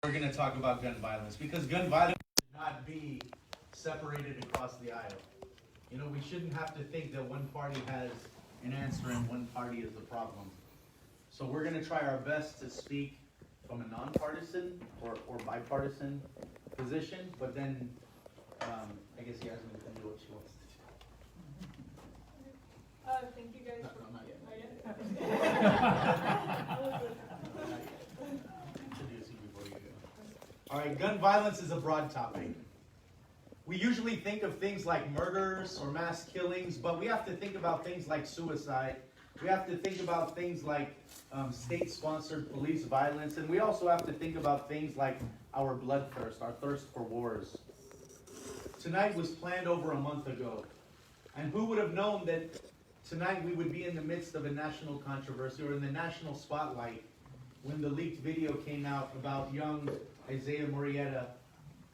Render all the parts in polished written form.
We're going to talk about gun violence because gun violence should not be separated across the aisle. You know, we shouldn't have to think that one party has an answer and one party is the problem. So we're going to try our best to speak from a nonpartisan or bipartisan position, but then I guess Yasmin can do what she wants to do. Thank you guys for... Not yet. Introduce you before you go. All right, gun violence is a broad topic. We usually think of things like murders or mass killings, but we have to think about things like suicide. We have to think about things like state-sponsored police violence, and we also have to think about things like our bloodthirst, our thirst for wars. Tonight was planned over a month ago, and who would have known that tonight we would be in the midst of a national controversy or in the national spotlight when the leaked video came out about young Isaiah Murrieta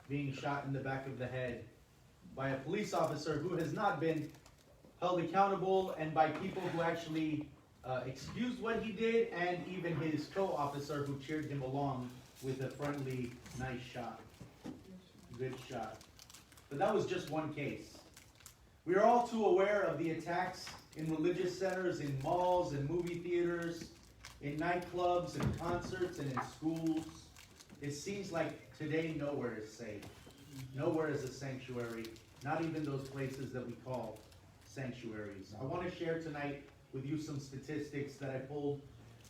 being shot in the back of the head by a police officer who has not been held accountable, and by people who actually excused what he did, and even his co-officer who cheered him along with a friendly, nice shot. Good shot. But that was just one case. We are all too aware of the attacks in religious centers, in malls, in movie theaters, in nightclubs, in concerts, and in schools. It seems like today nowhere is safe. Nowhere is a sanctuary, not even those places that we call sanctuaries. I want to share tonight with you some statistics that I pulled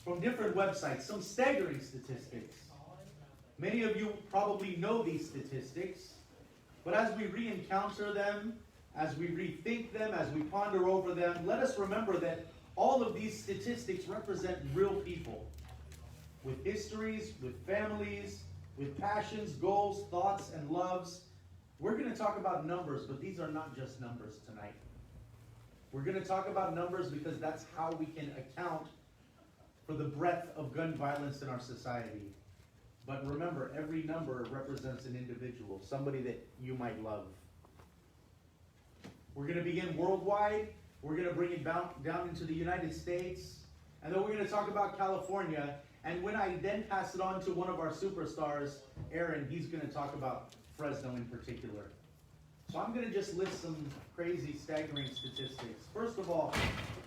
from different websites, some staggering statistics. Many of you probably know these statistics, but as we re-encounter them, as we rethink them, as we ponder over them, let us remember that all of these statistics represent real people with histories, with families, with passions, goals, thoughts, and loves. We're going to talk about numbers, but these are not just numbers tonight. We're going to talk about numbers because that's how we can account for the breadth of gun violence in our society. But remember, every number represents an individual, somebody that you might love. We're going to begin worldwide. We're going to bring it down into the United States. And then we're going to talk about California. And when I then pass it on to one of our superstars, Aaron, he's going to talk about Fresno in particular. So I'm going to just list some crazy, staggering statistics. First of all,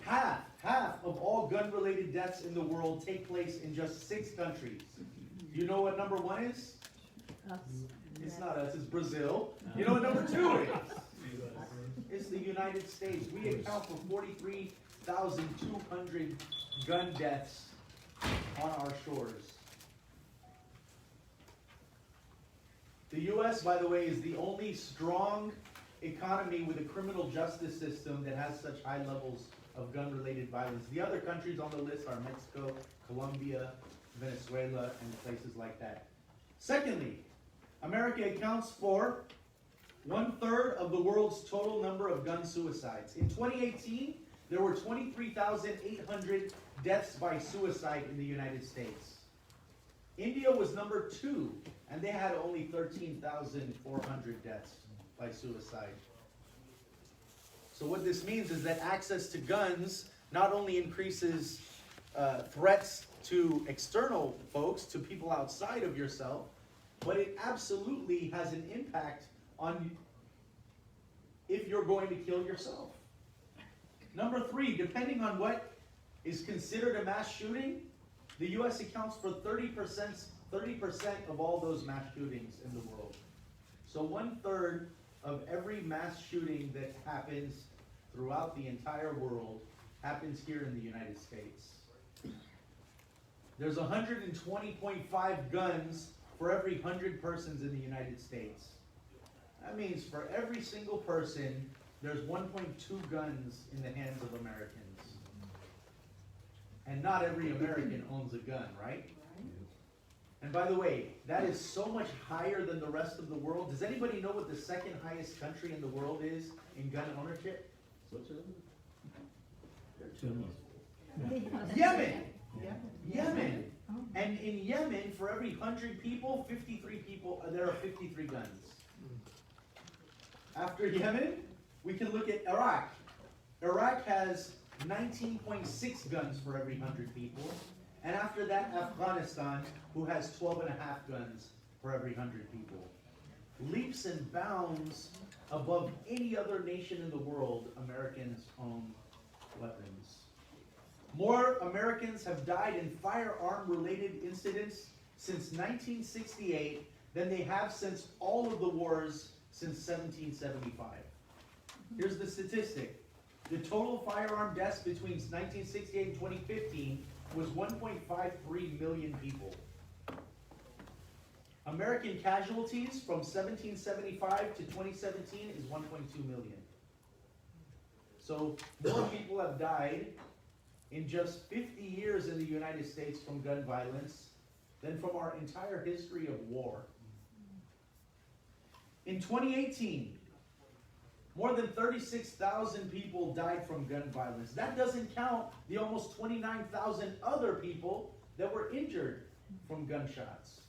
half of all gun-related deaths in the world take place in just 6 countries. Do you know what number 1 is? Us. It's not us, it's Brazil. You know what number 2 is? It's the United States. We account for 43,200 gun deaths on our shores. The U.S., by the way, is the only strong economy with a criminal justice system that has such high levels of gun-related violence. The other countries on the list are Mexico, Colombia, Venezuela, and places like that. Secondly, America accounts for 1/3 of the world's total number of gun suicides. In 2018, there were 23,800 deaths by suicide in the United States. India was number 2, and they had only 13,400 deaths by suicide. So what this means is that access to guns not only increases threats to external folks, to people outside of yourself, but it absolutely has an impact on if you're going to kill yourself. Number 3, depending on what is considered a mass shooting, the U.S. accounts for 30% of all those mass shootings in the world. So 1/3 of every mass shooting that happens throughout the entire world happens here in the United States. There's 120.5 guns for every 100 persons in the United States. That means for every single person, there's 1.2 guns in the hands of Americans. And not every American owns a gun, right? And by the way, that is so much higher than the rest of the world. Does anybody know what the second highest country in the world is in gun ownership? Yemen! Yemen! And in Yemen, for every 100 people, 53 people, there are 53 guns. After Yemen, we can look at Iraq. Iraq has 19.6 guns for every 100 people. And after that, Afghanistan, who has 12.5 guns per every 100 people. Leaps and bounds above any other nation in the world, Americans own weapons. More Americans have died in firearm-related incidents since 1968 than they have since all of the wars since 1775. Here's the statistic. The total firearm deaths between 1968 and 2015 was 1.53 million people. American casualties from 1775 to 2017 is 1.2 million. So more people have died in just 50 years in the United States from gun violence than from our entire history of war. In 2018, more than 36,000 people died from gun violence. That doesn't count the almost 29,000 other people that were injured from gunshots.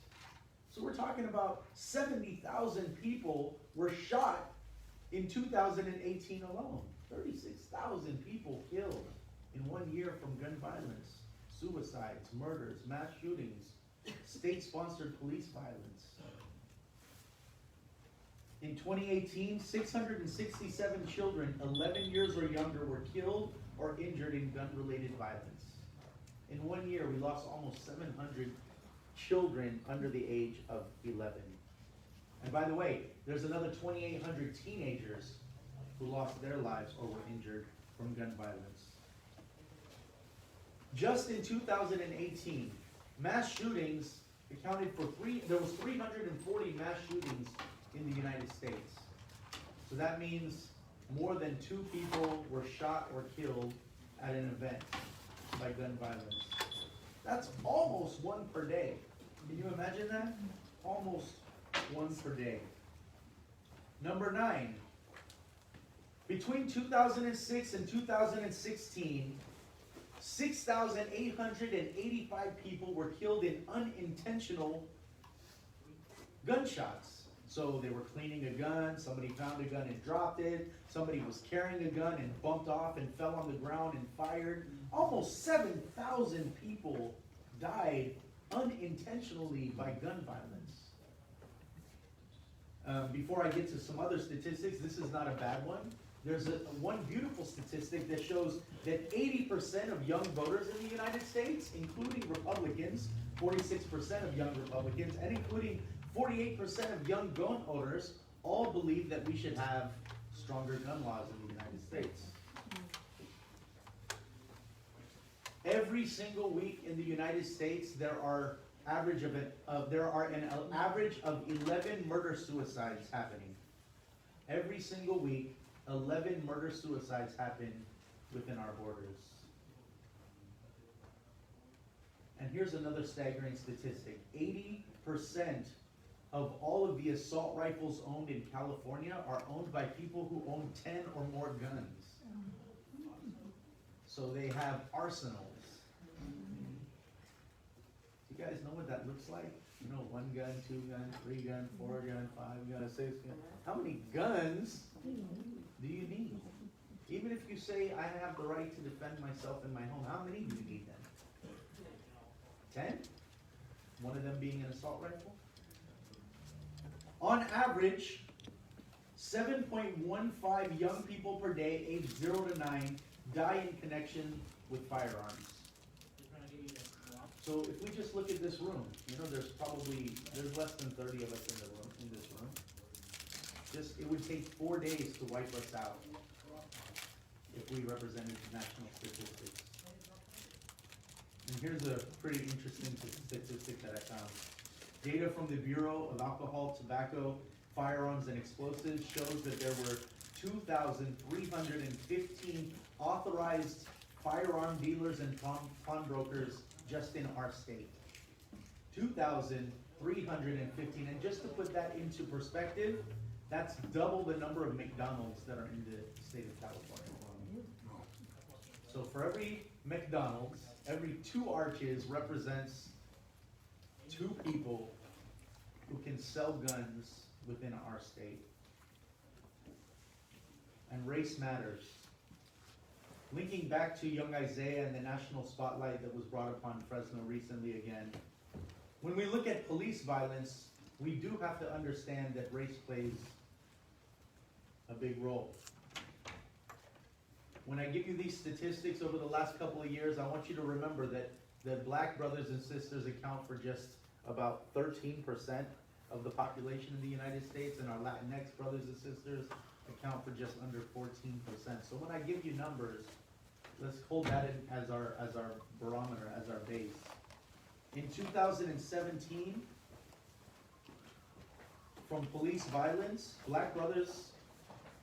So we're talking about 70,000 people were shot in 2018 alone. 36,000 people killed in 1 year from gun violence, suicides, murders, mass shootings, state-sponsored police violence. In 2018, 667 children 11 years or younger were killed or injured in gun-related violence. In 1 year, we lost almost 700 children under the age of 11. And by the way, there's another 2,800 teenagers who lost their lives or were injured from gun violence. Just in 2018, mass shootings accounted for there was 340 mass shootings in the United States. So that means more than 2 people were shot or killed at an event by gun violence. That's almost 1 per day. Can you imagine that? Almost 1 per day. Number 9. Between 2006 and 2016, 6,885 people were killed in unintentional gunshots. So they were cleaning a gun, somebody found a gun and dropped it, somebody was carrying a gun and bumped off and fell on the ground and fired. Almost 7,000 people died unintentionally by gun violence. Before I get to some other statistics, this is not a bad one. There's one beautiful statistic that shows that 80% of young voters in the United States, including Republicans, 46% of young Republicans, and including 48% of young gun owners, all believe that we should have stronger gun laws in the United States. Every single week in the United States, there are an average of 11 murder-suicides happening. Every single week, 11 murder-suicides happen within our borders. And here's another staggering statistic. 80% of all of the assault rifles owned in California are owned by people who own 10 or more guns. So they have arsenals. You guys know what that looks like? You know, 1 gun, 2 gun, 3 gun, 4 gun, 5 gun, 6 gun. How many guns do you need? Even if you say, I have the right to defend myself in my home, how many do you need then? 10? One of them being an assault rifle? On average, 7.15 young people per day, aged 0 to 9, die in connection with firearms. So if we just look at this room, you know, there's less than 30 of us in this room. It would take 4 days to wipe us out if we represented national statistics. And here's a pretty interesting statistic that I found. Data from the Bureau of Alcohol, Tobacco, Firearms, and Explosives shows that there were 2,315 authorized firearm dealers and pawnbrokers just in our state. 2,315. And just to put that into perspective, that's double the number of McDonald's that are in the state of California. So for every McDonald's, every 2 arches represents 2 people who can sell guns within our state. And race matters. Linking back to young Isaiah and the national spotlight that was brought upon Fresno recently again, when we look at police violence, we do have to understand that race plays a big role. When I give you these statistics over the last couple of years, I want you to remember that black brothers and sisters account for just about 13% of the population in the United States, and our Latinx brothers and sisters account for just under 14%. So when I give you numbers, let's hold that in as our barometer, as our base. In 2017, from police violence, black brothers,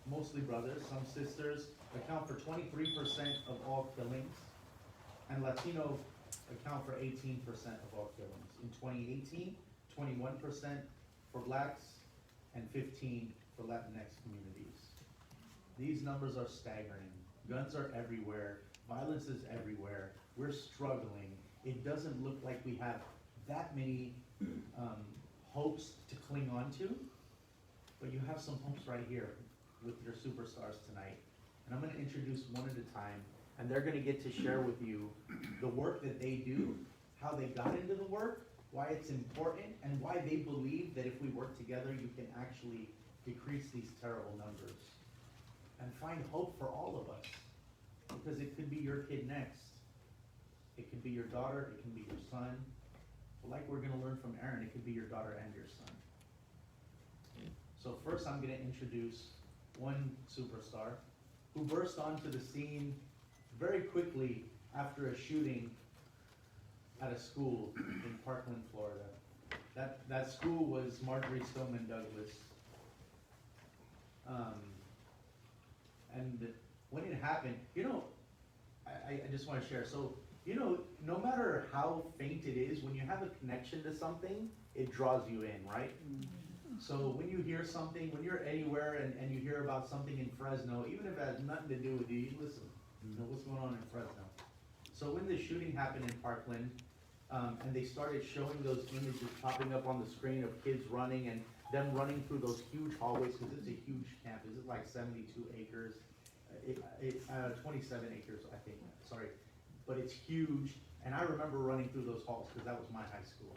mostly brothers, some sisters, account for 23% of all killings, and Latino account for 18% of all killings. In 2018, 21% for blacks and 15% for Latinx communities. These numbers are staggering. Guns are everywhere. Violence is everywhere. We're struggling. It doesn't look like we have that many hopes to cling on to, but you have some hopes right here with your superstars tonight. And I'm going to introduce one at a time, and they're going to get to share with you the work that they do, how they got into the work, why it's important, and why they believe that if we work together, you can actually decrease these terrible numbers and find hope for all of us, because it could be your kid next. It could be your daughter, it can be your son. But like we're going to learn from Aaron, it could be your daughter and your son. So first I'm going to introduce one superstar who burst onto the scene very quickly after a shooting at a school in Parkland, Florida. That school was Marjorie Stoneman Douglas. And when it happened, you know, I just want to share. So, you know, no matter how faint it is, when you have a connection to something, it draws you in, right? So when you hear something, when you're anywhere and you hear about something in Fresno, even if it has nothing to do with you, you listen, you know what's going on in Fresno. So when the shooting happened in Parkland, and they started showing those images popping up on the screen of kids running and them running through those huge hallways, because it's a huge campus, it's like 72 acres, 27 acres, I think, sorry. But it's huge, and I remember running through those halls, because that was my high school.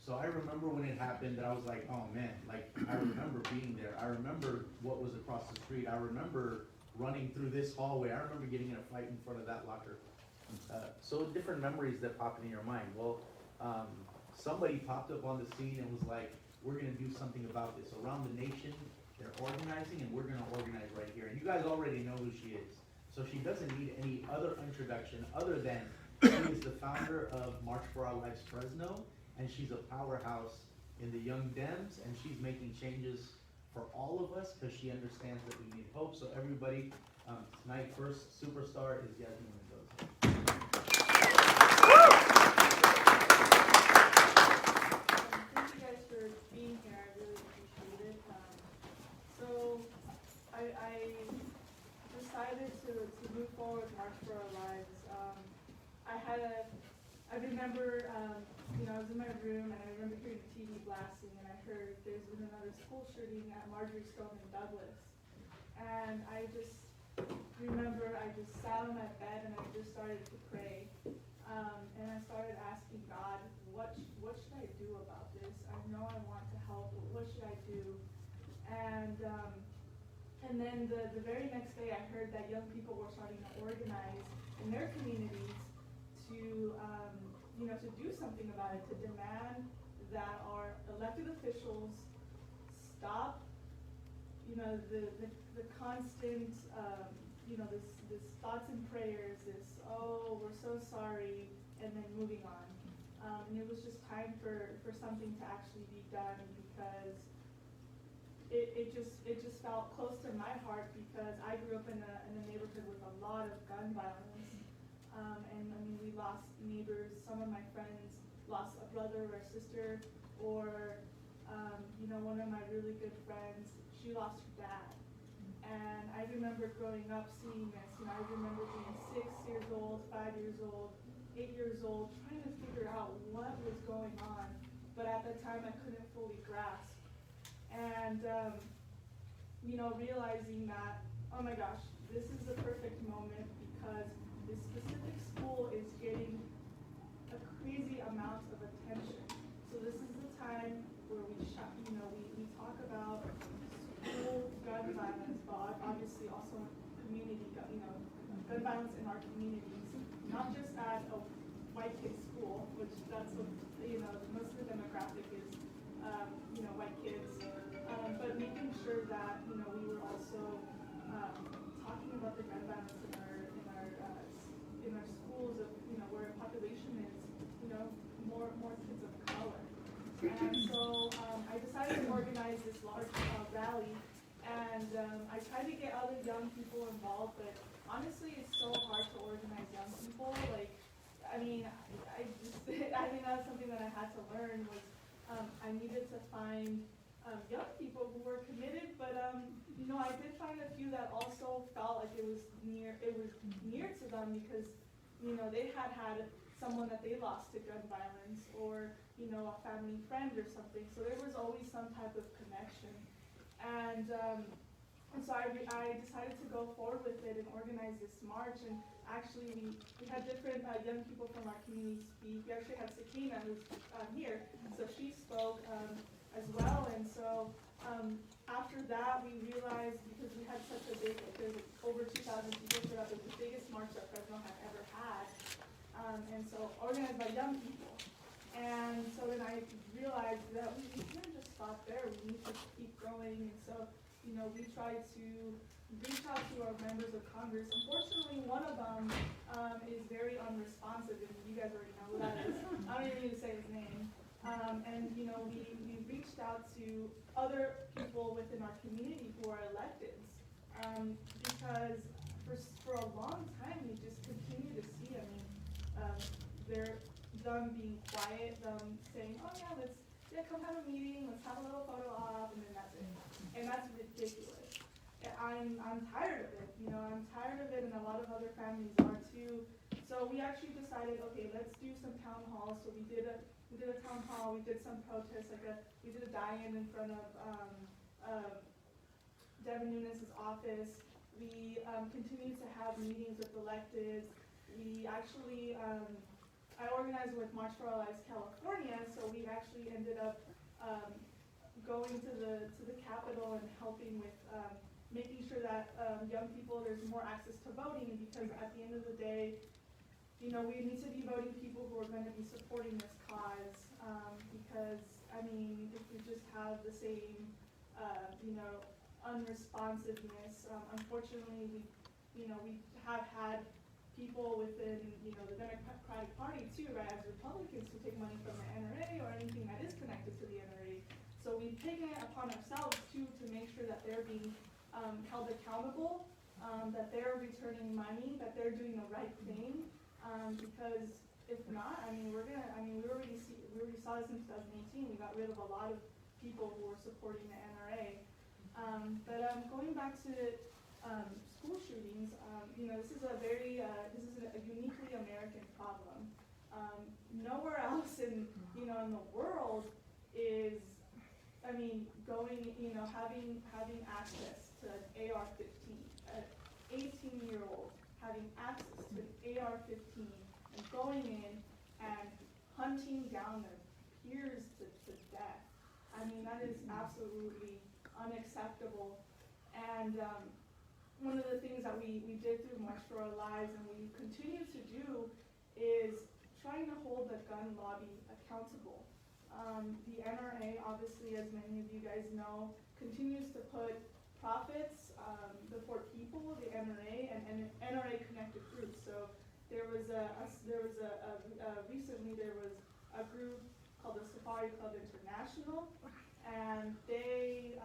So I remember when it happened that I was like, oh man, like I remember being there. I remember what was across the street. I remember running through this hallway. I remember getting in a fight in front of that locker. So different memories that pop in your mind. Well, somebody popped up on the scene and was like, we're gonna do something about this. Around the nation, they're organizing, and we're gonna organize right here. And you guys already know who she is. So she doesn't need any other introduction other than she is the founder of March for Our Lives Fresno, and she's a powerhouse in the Young Dems, and she's making changes for all of us because she understands that we need hope. So everybody, tonight first superstar is Yasmin Mendoza. Thank you guys for being here. I really appreciate it. So I decided to move forward with March for Our Lives. I remember, I was in my room and I remember hearing the TV blasting, and I heard there's been another school shooting at Marjorie Stoneman Douglas. And I just remember I just sat on my bed and I just started to pray. And I started asking God, what should I do about this? I know I want to help, but what should I do? And then the very next day I heard that young people were starting to organize in their communities to do something about it, to demand that our elected officials stop, the constant, this thoughts and prayers, this, oh, we're so sorry, and then moving on. And it was just time for something to actually be done, because it just felt close to my heart, because I grew up in a neighborhood with a lot of gun violence. And I mean, we lost neighbors. Some of my friends lost a brother or a sister, or one of my really good friends, she lost her dad. And I remember growing up seeing this. I remember being 6 years old, 5 years old, 8 years old, trying to figure out what was going on. But at the time, I couldn't fully grasp. And realizing that, oh my gosh, this is the perfect moment, because this specific school is getting a crazy amount of attention. So this is the time where gun violence, but obviously also community, gun violence in our communities, not just at a white kids school, which that's what, most of the demographic is, white kids, but making sure that, we were also talking about the gun violence in our schools of, where a population is, more kids of color. And so I decided to organize this large rally, and I tried to get other young people involved, but honestly, it's so hard to organize young people. Like, I think that's something that I had to learn was I needed to find young people who were committed, but I did find a few that also felt like it was near to them because they had someone that they lost to gun violence or a family friend or something. So there was always some type of connection, and so I decided to go forward with it and organize this march. And actually, we had different young people from our community speak. We actually had Sakina, who's here, so she spoke as well. And so after that, we realized, because we had such a big, there's over 2,000 people showed up, it was the biggest march that Fresno had ever had, and so organized by young people. And so then I realized that we couldn't just stop there. We need to keep growing. And so, we tried to reach out to our members of Congress. Unfortunately, one of them is very unresponsive, and you guys already know who that is. I don't even need to say his name. And we reached out to other people within our community who are electeds, because for a long time we just continue to see. They're them being quiet, them saying, "Oh yeah, come have a meeting, let's have a little photo op," and then that's it. And that's ridiculous. I'm tired of it. I'm tired of it, and a lot of other families are too. So we actually decided, okay, let's do some town halls. So we did a town hall. We did some protests. We did a die-in in front of Devin Nunes' office. We continued to have meetings with electeds. We actually I organized with March for Our Lives California, so we actually ended up going to the Capitol and helping with making sure that young people, there's more access to voting, because at the end of the day, we need to be voting people who are going to be supporting this cause, because, if we just have the same, unresponsiveness, unfortunately, we have had people within, the Democratic Party too, right, as Republicans who take money from the NRA or anything that is connected to the NRA. So we've taken it upon ourselves too to make sure that they're being held accountable, that they're returning money, that they're doing the right thing, because if not, we already saw this in 2018. We got rid of a lot of people who were supporting the NRA. But going back to school shootings, this is a uniquely American problem. Nowhere else in the world is, having access to an AR-15, an 18-year-old having access to an AR-15 and going in and hunting down their peers to death. That is absolutely unacceptable. And one of the things that we did through March for Our Lives, and we continue to do, is trying to hold the gun lobby accountable. The NRA, obviously, as many of you guys know, continues to put profits before people, the NRA, and NRA connected groups. So recently there was a group called the Safari Club International, and they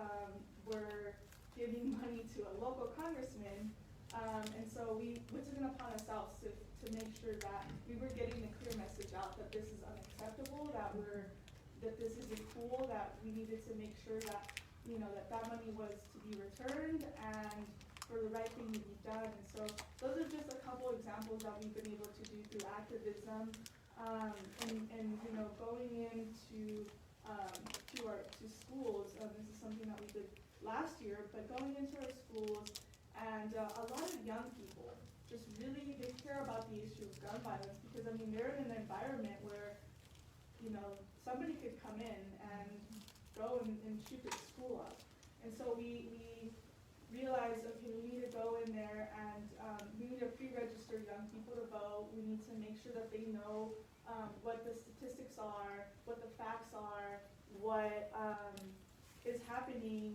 were giving money to a local congressman, and so we took it upon ourselves to make sure that we were getting the clear message out that this is unacceptable, that this isn't cool, that we needed to make sure that that money was to be returned and for the right thing to be done. And so those are just a couple examples that we've been able to do through activism, and going into to schools. This is something that we did last year, but going into our schools, and a lot of young people just really, they care about the issue of gun violence, because they're in an environment where somebody could come in and go and shoot their school up. And so we realized, okay, we need to go in there and we need to pre-register young people to vote. We need to make sure that they know what the statistics are, what the facts are, what is happening,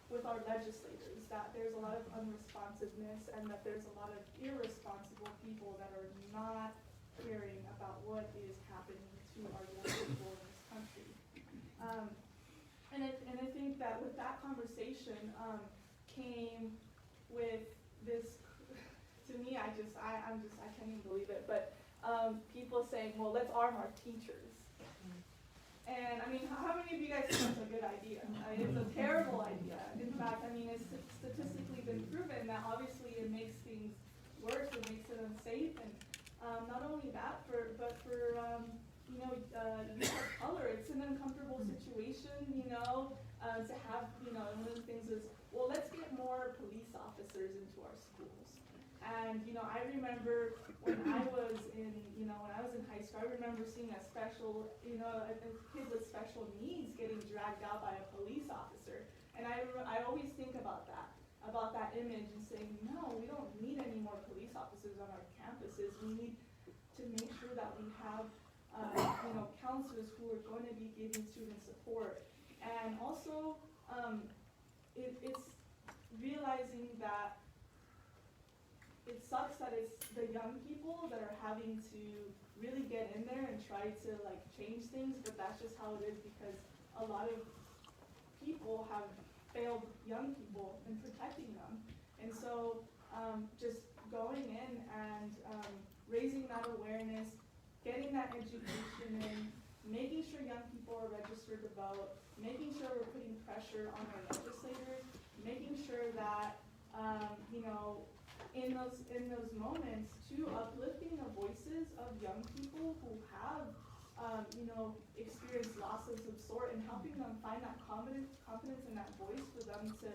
with our legislators, that there's a lot of unresponsiveness and that there's a lot of irresponsible people that are not caring about what is happening to our young people in this country. And I think that with that conversation came with this, to me, I can't even believe it, but people saying, well, let's arm our teachers. And I mean, how many of you guys think that's a good idea? It's a terrible idea. In fact, I mean, it's statistically been proven that obviously it makes things worse, it makes it unsafe, and not only that, but for youth of color, it's an uncomfortable situation, to have, one of the things is, well, let's get more police officers into our schools. And, I remember when I was in high school, I remember seeing a special, a kid with special needs getting dragged out by a police officer. And I always think about that image and saying, no, we don't need any more police officers on our campuses. We need to make sure that we have, counselors who are going to be giving students support. And also, it's realizing that it sucks that it's the young people that are having to really get in there and try to change things, but that's just how it is because a lot of people have failed young people in protecting them. And so just going in and raising that awareness, getting that education in, making sure young people are registered to vote, making sure we're putting pressure on our legislators, making sure that in those moments, too, uplifting the voices of young people who have, experienced losses of sort and helping them find that confidence in that voice for them to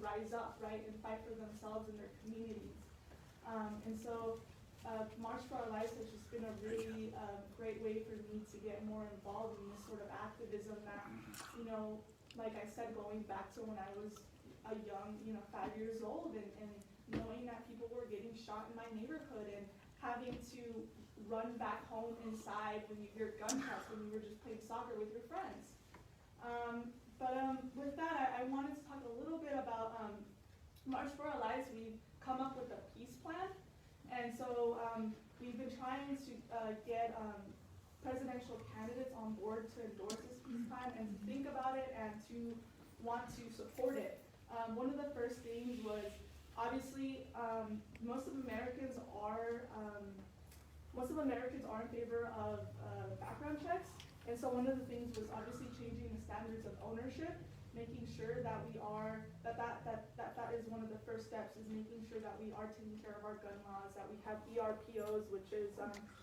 rise up, right, and fight for themselves and their communities. And so March for Our Lives has just been a really great way for me to get more involved in this sort of activism that, like I said, going back to when I was a young, 5 years old and knowing that people were getting shot in my neighborhood and having to run back home inside when you hear gunshots when you were just playing soccer with your friends. With that, I wanted to talk a little bit about March for Our Lives. We've come up with a peace plan, and so we've been trying to get presidential candidates on board to endorse this peace plan and to think about it and to want to support it. One of the first things was, obviously, most of Americans are in favor of background checks, and so one of the things was obviously changing the standards of ownership, making sure that we are that is one of the first steps, is making sure that we are taking care of our gun laws, that we have ERPOs, which is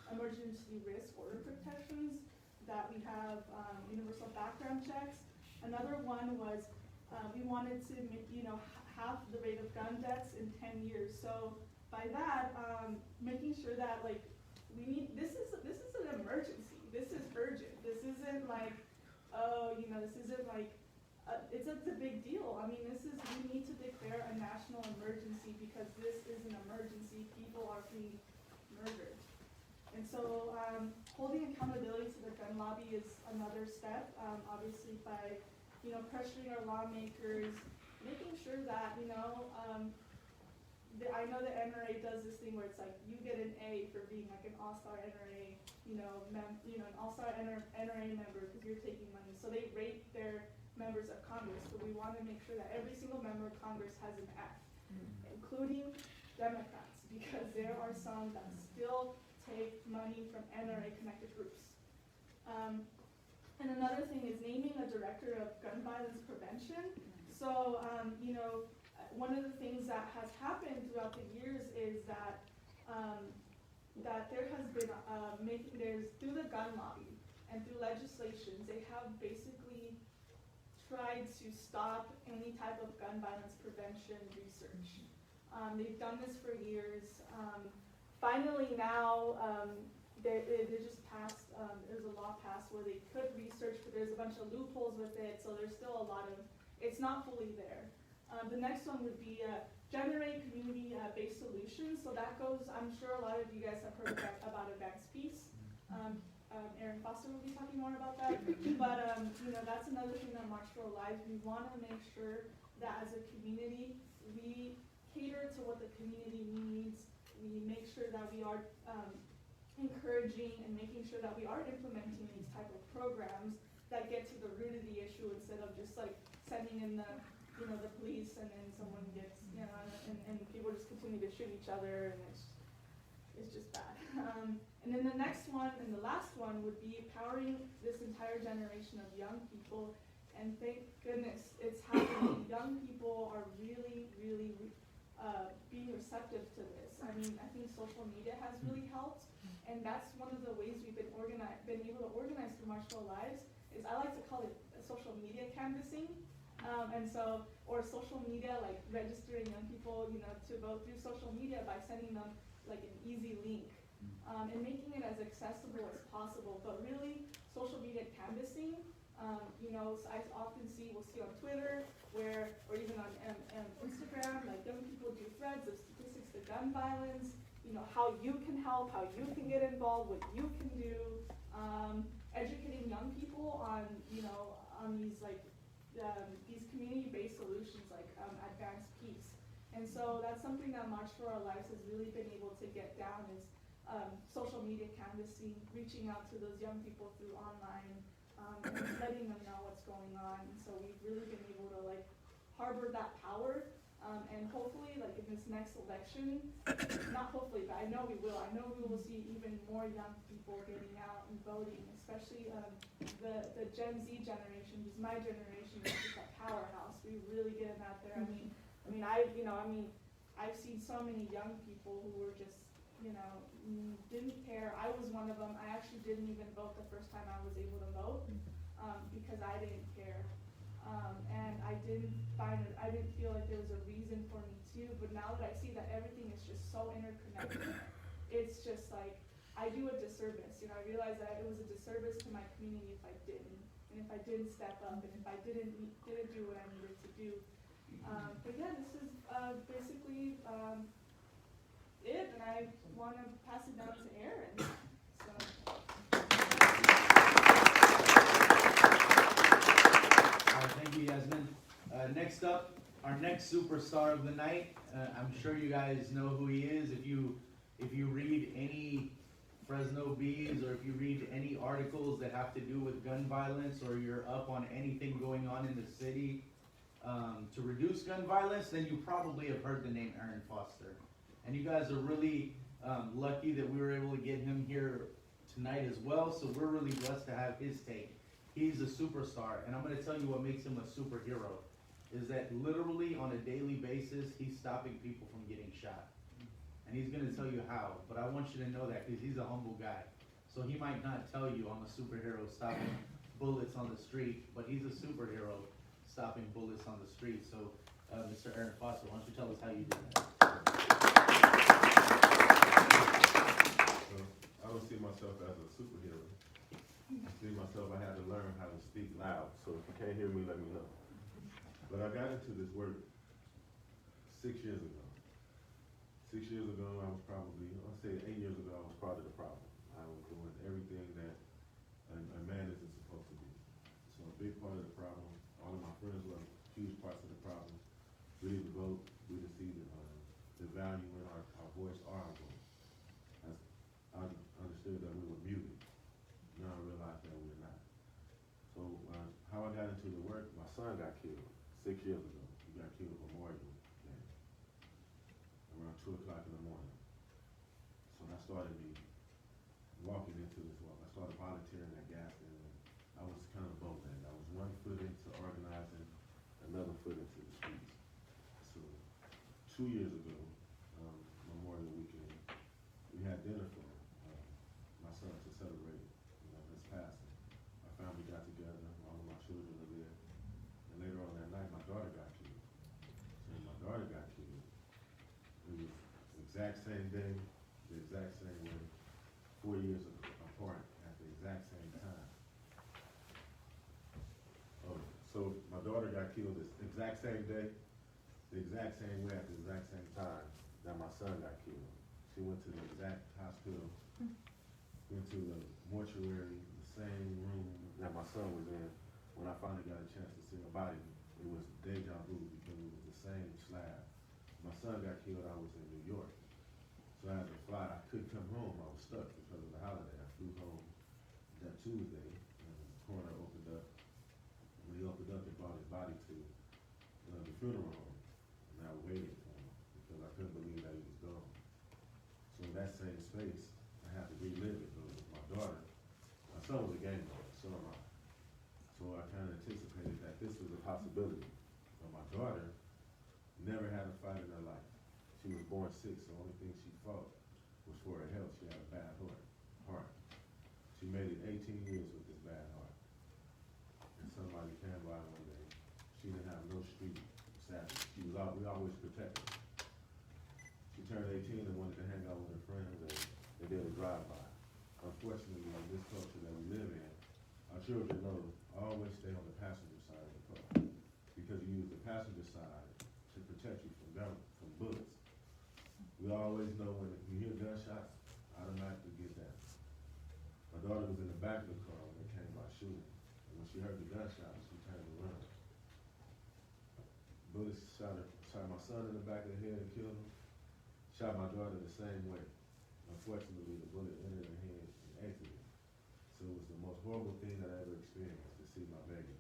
emergency risk order protections, that we have universal background checks. Another one was we wanted to half the rate of gun deaths in 10 years. So by that, making sure that this is an emergency. This is urgent. This isn't it's a big deal. I mean, we need to declare a national emergency because this is an emergency. People are being murdered. And so holding accountability to the gun lobby is another step, obviously by pressuring our lawmakers, making sure that, I know the NRA does this thing where it's like you get an A for being like an all-star NRA, an all-star NRA member because you're taking money. So they rate their members of Congress, but we want to make sure that every single member of Congress has an F, including Democrats, because there are some that still take money from NRA-connected groups. And another thing is naming a director of gun violence prevention. So, one of the things that has happened throughout the years is that there has been through the gun lobby and through legislations, they have basically tried to stop any type of gun violence prevention research. They've done this for years. Finally now, they just passed, there's a law passed where they could research, but there's a bunch of loopholes with it, so there's still a lot of, it's not fully there. The next one would be generate community-based solutions. So that goes, I'm sure a lot of you guys have heard about advanced peace. Aaron Foster will be talking more about that. But you know, that's another thing that March for Our Lives, we want to make sure that as a community, we cater to what the community needs. We make sure that we are encouraging and making sure that we are implementing these type of programs that get to the root of the issue instead of just like sending in the, you know, the police and then someone gets, you know, and people just continue to shoot each other, and it's just bad. And then the next one and the last one would be empowering this entire generation of young people, and thank goodness it's happening. Young people are really, really being receptive to this. I mean, I think social media has really helped, and that's one of the ways we've been able to organize through March for Our Lives. Is I like to call it social media canvassing, and so, or social media, like registering young people, you know, to vote through social media by sending them like an easy link, and making it as accessible as possible. But really, social media canvassing, you know, I often we'll see on Twitter, or even on Instagram, like young people do threads of statistics to gun violence, you know, how you can help, how you can get involved, what you can do, educating young people on, you know, on these like, these community-based solutions like advanced peace. And so that's something that March for Our Lives has really been able to get down is social media canvassing, reaching out to those young people through online, and letting them know what's going on. And so we've really been able to like harbor that power, and hopefully like in this next election, not hopefully, but I know we will. I know we will see even more young people getting out and voting, especially the Gen Z generation, who's my generation, is just a powerhouse. We really get them out there. I've seen so many young people who were just, you know, didn't care. I was one of them. I actually didn't even vote the first time I was able to vote, because I didn't care. And I didn't feel like there was a reason for me to, but now that I see that everything is just so interconnected, it's just like, I do a disservice. You know, I realized that it was a disservice to my community if I didn't, and if I didn't step up, and if I didn't do what I needed to do. But yeah, this is basically it, and I want to pass it down to Aaron. So. Thank you, Yasmin. Next up, our next superstar of the night. I'm sure you guys know who he is. If you read any Fresno Bees, or if you read any articles that have to do with gun violence, or you're up on anything going on in the city to reduce gun violence, then you probably have heard the name Aaron Foster. And you guys are really lucky that we were able to get him here tonight as well. So we're really blessed to have his take. He's a superstar, and I'm going to tell you what makes him a superhero is that literally on a daily basis, he's stopping people from getting shot. And he's going to tell you how, but I want you to know that because he's a humble guy. So he might not tell you I'm a superhero stopping bullets on the street, but he's a superhero stopping bullets on the street. So Mr. Aaron Foster, why don't you tell us how you do that? I don't see myself as a superhero. I see myself, I had to learn how to speak loud. So if you can't hear me, let me know. But I got into this work 6 years ago. 6 years ago, I was probably, I'll say 8 years ago, I was part of the problem. I was doing everything that a man isn't supposed to do. So a big part of the problem, all of my friends were huge parts of the problem. We didn't vote, we didn't see the value in our voice or our vote. I understood that we were muted. Now I realize that we're not. So how I got into the work, my son got killed 6 years ago. He got killed Memorial Day, around 2 o'clock in the morning. So that started me walking into this work. I started volunteering at gas, and I was kind of both ends. I was 1 foot into organizing, another foot into the streets. So 2 years ago, Memorial Weekend, we had dinner for my son to celebrate, his passing. My family got together, all of my children were there, and later on that night, my daughter got killed. So when my daughter got killed, it was the exact same day, the exact same way, 4 years apart at the exact same time. got killed this exact same day, the exact same way at the exact same time that my son got killed. She went to the exact hospital, went to the mortuary, the same room that my son was in. When I finally got a chance to see her body, it was deja vu because it was the same slab. My son got killed, I was in New York. So I had to fly. I couldn't come home. I was stuck because of the holiday. I flew home that Tuesday, and the coroner opened up. When he opened up, they brought his body to the funeral home. And I waited for him because I couldn't believe that he was gone. So in that same space, I had to relive it. But with my daughter, my son was a gang member, so am I. So I kind of anticipated that this was a possibility. But my daughter never had a fight in her life. She was born sick, so the only thing she fought was for her health. She had a bad heart. She made it 18 years with this bad heart. And somebody came by one day. She didn't have no street savvy. We always protected her. She turned 18 and wanted to hang out with her friends, and they did a drive-by. Unfortunately, in this culture that we live in, our children know always stay on the passenger side of the car because you use the passenger side to protect you from bullets. We always know when you hear gunshots, automatically get down. My daughter was in the back of the car when they came by shooting. And when she heard the gunshots, she turned around. Bullets shot my son in the back of the head and killed him. Shot my daughter the same way. Unfortunately, the bullet entered her head and exited. So it was the most horrible thing that I ever experienced to see my baby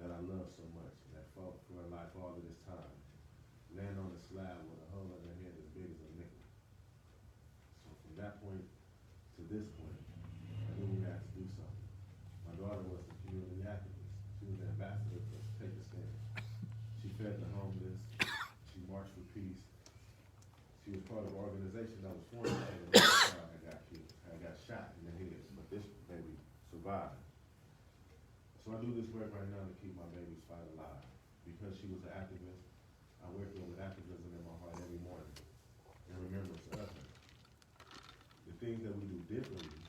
that I love so much, that fought for her life all of this time, land on the slab with a hole in her head as big as a nickel. So from that point to this point, I knew we had to do something. My daughter was a community activist. She was an ambassador for Take a Stand. She fed the homeless. She marched for peace. She was part of an organization that was formed when the child had got shot in the head, but this baby survived. So I do this work right now to keep my baby's fight alive. Because she was an activist, I wake up with activism in my heart every morning in remembrance of her. The things that we do differently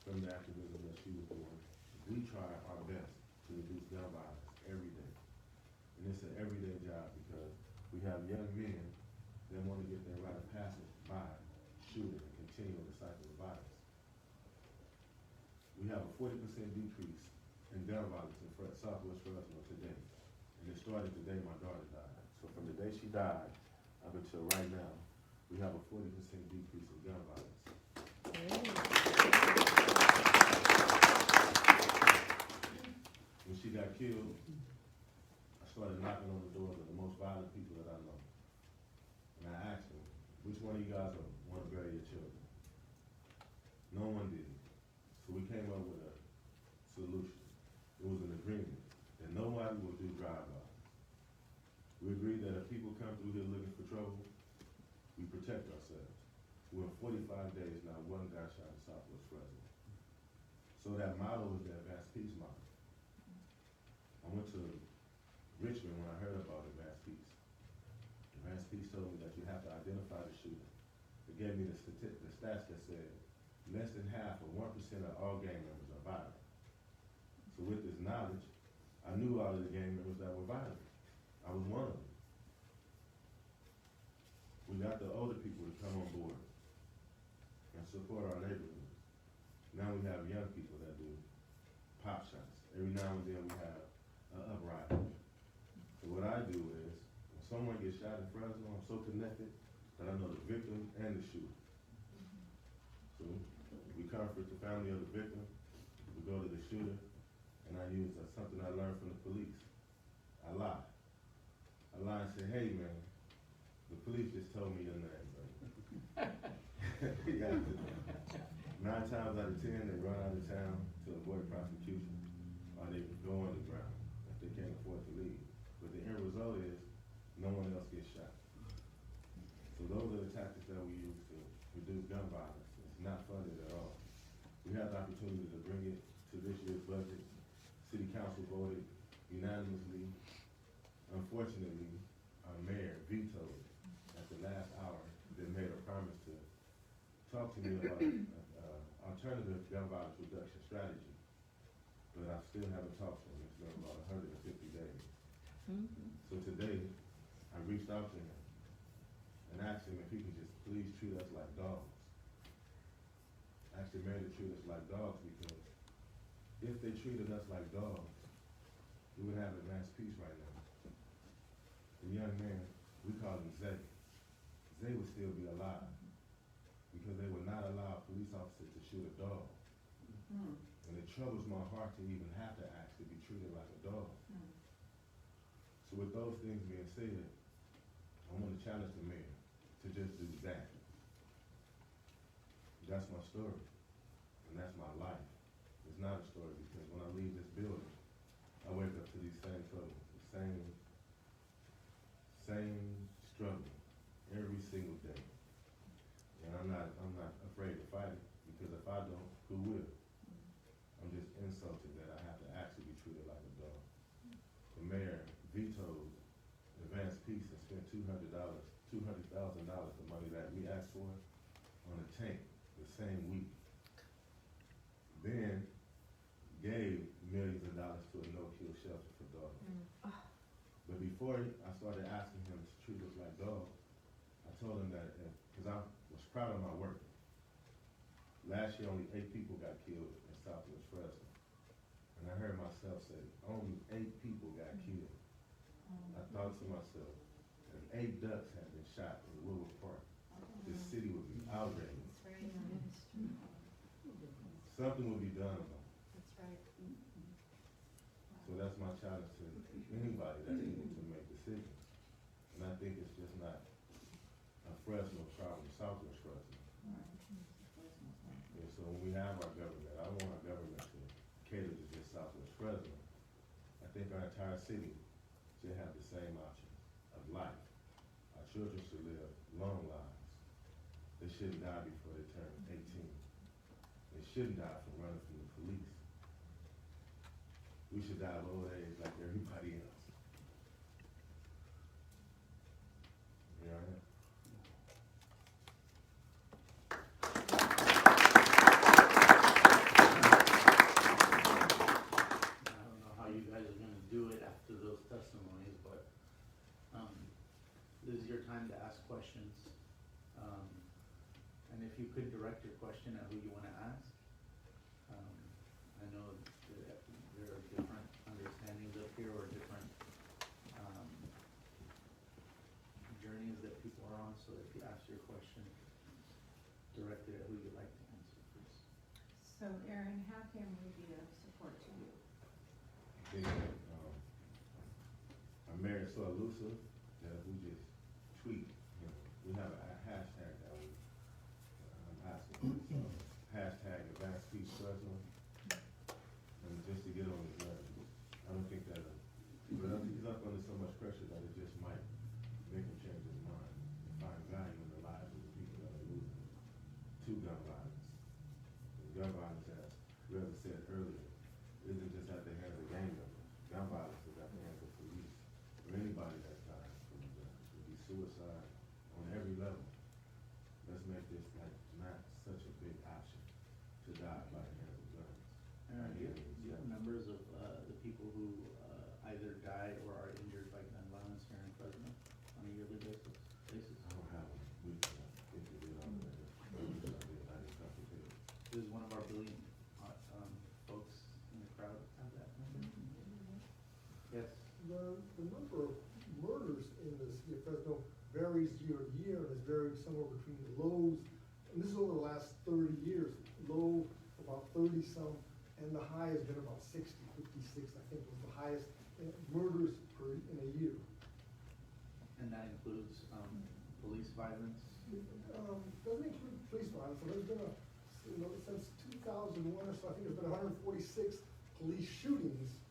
from the activism that she was doing, we try our best to reduce gun violence every day. And it's an everyday job because we have young men that want to get their right of passage by shooting and continuing the cycle of violence. We have a 40% decrease in gun violence in Southwest Fresno today. And it started the day my daughter died. So from the day she died up until right now, we have a 40% decrease in gun violence. When she got killed, I started knocking on the doors of the most violent people that I know. And I asked them, which one of you guys want to bury your children? No one did. So we came up with a solution. It was an agreement that nobody will do drive-bys. We agreed that if people come through here looking for trouble, we protect ourselves. We're in 45 days now, one guy shot in Southwest Fresno. So that motto is the Advanced Peace motto. I went to Richmond when I heard about Advanced Peace. Advanced Peace told me that you have to identify the shooter. It gave me the stats that said less than half or 1% of all gang members are violent. So with this knowledge, I knew all of the gang members that were violent. I was one of them. We got the older people to come on board and support our neighborhoods. Now we have young people that do pop shots. Every now and then we have an uprising. So what I do is, when someone gets shot in Fresno, I'm so connected that I know the victim and the shooter. So we comfort the family of the victim, we go to the shooter, and I use something I learned from the police. I lie. I lie and say, hey man, the police just told me your name, buddy. 9 times out of 10, they run out of town to avoid prosecution, or they go underground if they can't afford to leave. But the end result is, no one else gets shot. So those are the tactics that we use to reduce gun violence. It's not funded at all. We had the opportunity to bring it to this year's budget. City Council voted unanimously. Unfortunately, our mayor vetoed at the last hour, then made a promise to talk to me about an alternative gun violence reduction strategy. But I still haven't talked to him. It's been about 150 days. So today, I reached out to him and asked him if he could just please treat us like dogs. Asked the mayor to treat us like dogs, because if they treated us like dogs, we would have advanced peace right now. The young man, we call him Zay. Zay would still be alive, because they would not allow a police officer to shoot a dog. And it troubles my heart to even have to ask to be treated like a dog. So with those things being said, I want to challenge the mayor to just do that. That's my story, and that's my life. It's not a story, because when I leave this building, I wake up to these same troubles, the same struggle every single day. And I'm not afraid to fight it, because if I don't, who will? I'm just insulted that I have to actually be treated like a dog. The mayor vetoed advanced peace and spent $200,000, the money that we asked for, on a tank the same week. Then gave millions of dollars to a no-kill shelter for dogs. But before I started asking him to treat us like dogs, I told him that, because I was proud of my work. Last year, only 8 people got killed in Southwest Fresno. And I heard myself say, only 8 people got killed. I thought to myself, if 8 ducks had been shot in Willow Park, this city would be outraged. Something would be done about it. So that's my challenge to anybody that's able to make decisions. And I think it's just not a Fresno problem, Southwest Fresno. And so when we have our government, I want our government to cater to just Southwest Fresno. I think our entire city should have the same options of life. Our children should live long lives. They shouldn't die before they turn 18. They shouldn't die from running from the police. We should die of old age like everybody else. Here I am. I don't know how you guys are gonna do it after those testimonies, but, this is your time to ask questions. And if you could direct your question at who you wanna ask. I know that there are different understandings up here, or different, journeys that people are on, so if you ask your question, direct it at who you'd like to answer first. So Aaron, how can we be of support to you? I think that, our mayor is so elusive that if we just tweet, we have a hashtag that I'm asking. So, hashtag advanced peace Fresno. And just to get on his nerves. I don't think that, but he's up under so much pressure that it just might make him change his mind and find value in the lives of the people that are losing to gun violence. And gun violence, as Reza said earlier, isn't just at the hands of gang members. Gun violence is at the hands of police, or anybody that's dying from a gun. It could be suicide on every level. Let's make this like not such a big option to die by the hands of guns. Aaron, do you have numbers of, the people who, either die or are injured by gun violence here in Fresno on a yearly basis? I don't have them. We can get it on there. I just have to do it. Does one of our billion, folks in the crowd have that number? Yes, The number of murders in the city of Fresno varies year to year, and it's varied somewhere between the lows, and this is over the last 30 years, low about 30-some, and the high has been about 60, 56, I think was the highest murders in a year. and that includes, police violence? Doesn't include police violence, so there's been since 2001 or so, I think there's been 146 police shootings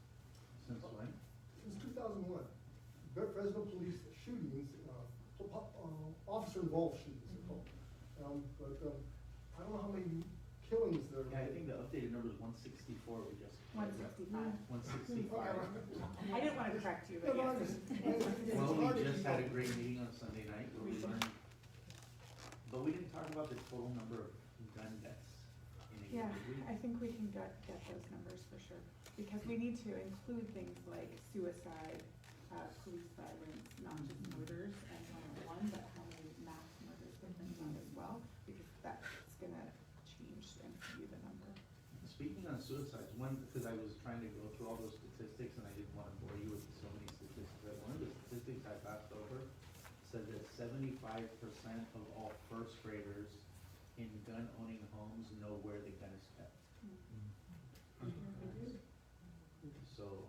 Since when? since 2001. Fresno police shootings, officer-involved shootings, they're called. I don't know how many killings there are. Yeah, I think the updated number is 164, we just. 165. 165. I didn't want to correct you, but No, no, yes. Well, we hard to just keep had a up. great meeting on Sunday night where we learned, but we didn't talk about the total number of gun deaths in a year. Yeah, did we? I think we can get those numbers for sure, because we need to include things like suicide, police violence, not just murders as 101, but how many mass murders have been done as well, because that's gonna change and skew the number. Speaking on suicides, because I was trying to go through all those statistics and I didn't want to bore you with so many statistics, but one of the statistics I passed over said that 75% of all first graders in gun owning homes know where the gun is kept. So,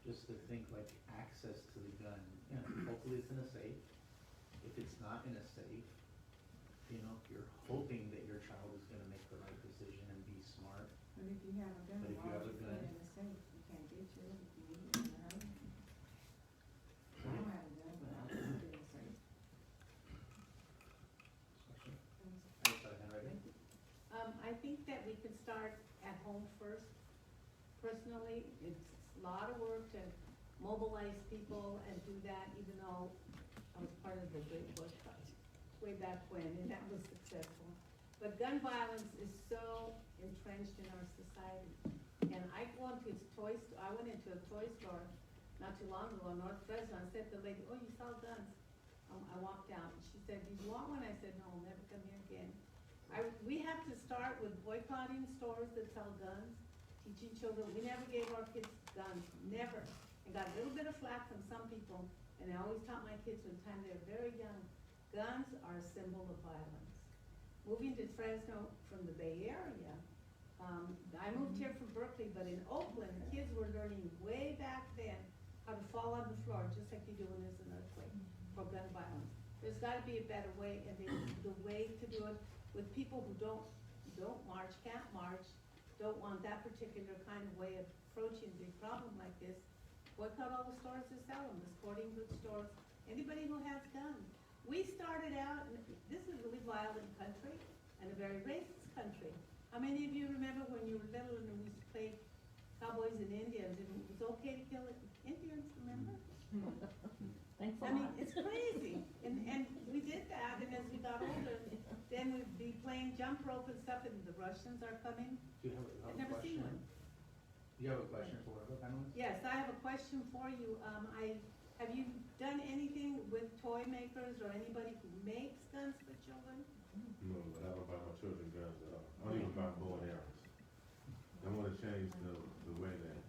just to think like access to the gun, you know, hopefully it's in a safe. If it's not in a safe, you know, you're hoping that your child is gonna make the right decision and be smart. But if you have a gun, But if you why have would a you put it gun- in a safe? You can't get to it if you need it in a hurry. I don't have a gun, but I'll put it in a safe. Question? I just had a hand right here. I think that we could start at home first. Personally, it's a lot of work to mobilize people and do that, even though I was part of the Great Boycott way back when, and that was successful. But gun violence is so entrenched in our society. And I went into a toy store not too long ago in North Fresno, and said to the lady, "Oh, you sell guns?" I walked out, and she said, "Do you want one?" I said, "No, I'll never come here again." We have to start with boycotting stores that sell guns, teaching children. We never gave our kids guns, never. And got a little bit of flack from some people, and I always taught my kids from the time they were very young, guns are a symbol of violence. Moving to Fresno from the Bay Area, I moved here from Berkeley, but in Oakland, kids were learning way back then how to fall on the floor, just like you do when there's an earthquake, for gun violence. There's gotta be a better way, and the way to do it with people who don't march, can't march, don't want that particular kind of way of approaching the problem like this, boycott all the stores that sell them, the sporting goods stores, anybody who has guns. We started out, and this is a really violent country, and a very racist country. How many of you remember when you were little and we used to play cowboys and Indians, and it was okay to kill Indians, remember? Thanks a I mean, lot. it's crazy, and we did that, and as we got older, then we'd be playing jump rope and stuff, and the Russians are coming. Do you have I've a never seen question? one. You have a question for one of the panelists? Yes, I have a question for you. Have you done anything with toy makers or anybody who makes guns for children? No, but I don't buy my children guns at all. I don't even buy bow and arrows. I wanna change the way that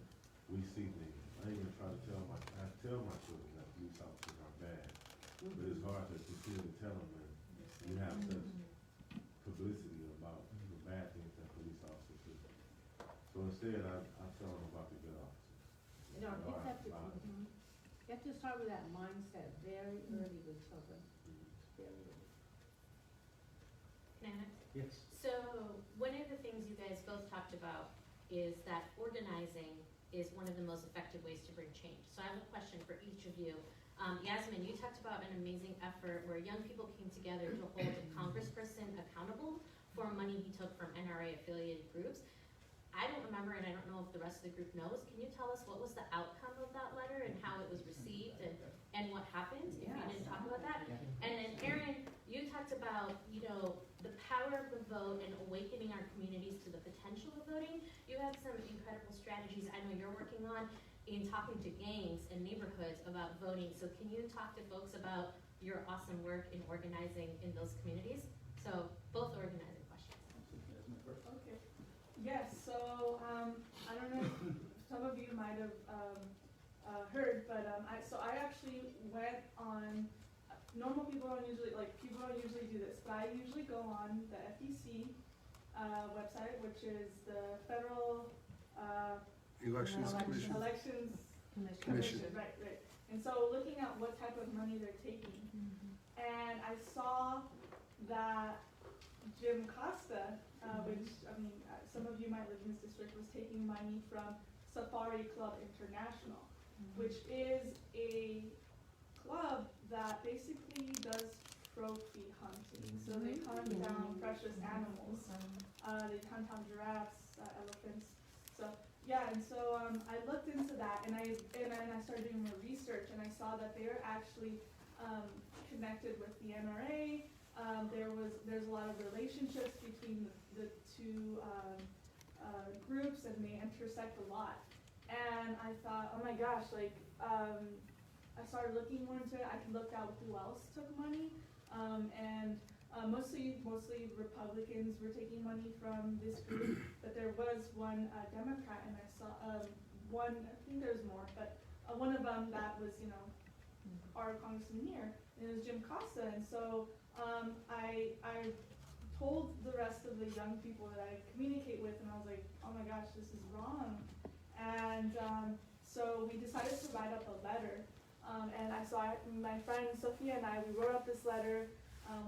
we see things. I even try to tell my children that police officers are bad. But it's hard to continue to tell them when you have such publicity about the bad things that police officers do. So instead, I tell them about the good officers. You know, There kids are have to, a lot of them. you have to start with that mindset very early with children. Very early. Can I add? Yes. So, one of the things you guys both talked about is that organizing is one of the most effective ways to bring change. So I have a question for each of you. Yasmin, you talked about an amazing effort where young people came together to hold a congressperson accountable for money he took from NRA affiliated groups. I don't remember, and I don't know if the rest of the group knows. Can you tell us what was the outcome of that letter and how it was received and what happened, if you didn't talk about that? And then Erin, you talked about, the power of the vote and awakening our communities to the potential of voting. You have some incredible strategies I know you're working on in talking to gangs and neighborhoods about voting. So can you talk to folks about your awesome work in organizing in those communities? So both organizing questions. Yasmin first. Okay. Yes, so, I don't know if some of you might have, heard, but, I actually went on, normal people don't usually do this, but I usually go on the FEC, website, which is the Federal, Elections Commission. Elections Commission. Right. And so looking at what type of money they're taking, and I saw that Jim Costa, which, some of you might live in this district, was taking money from Safari Club International, which is a club that basically does trophy hunting. So they hunt down precious animals. They hunt down giraffes, elephants. So yeah, and so I looked into that, and I started doing more research, and I saw that they're actually connected with the NRA. There's a lot of relationships between the two groups, and they intersect a lot. And I thought, oh my gosh, I started looking more into it. I looked at who else took money, and mostly Republicans were taking money from this group, but there was one Democrat, and I saw one. I think there's more, but one of them that was, you know, our congressman here, and it was Jim Costa, and so I told the rest of the young people that I communicate with, and I was like, oh my gosh, this is wrong. And so we decided to write up a letter. And my friend Sophia and I, we wrote up this letter.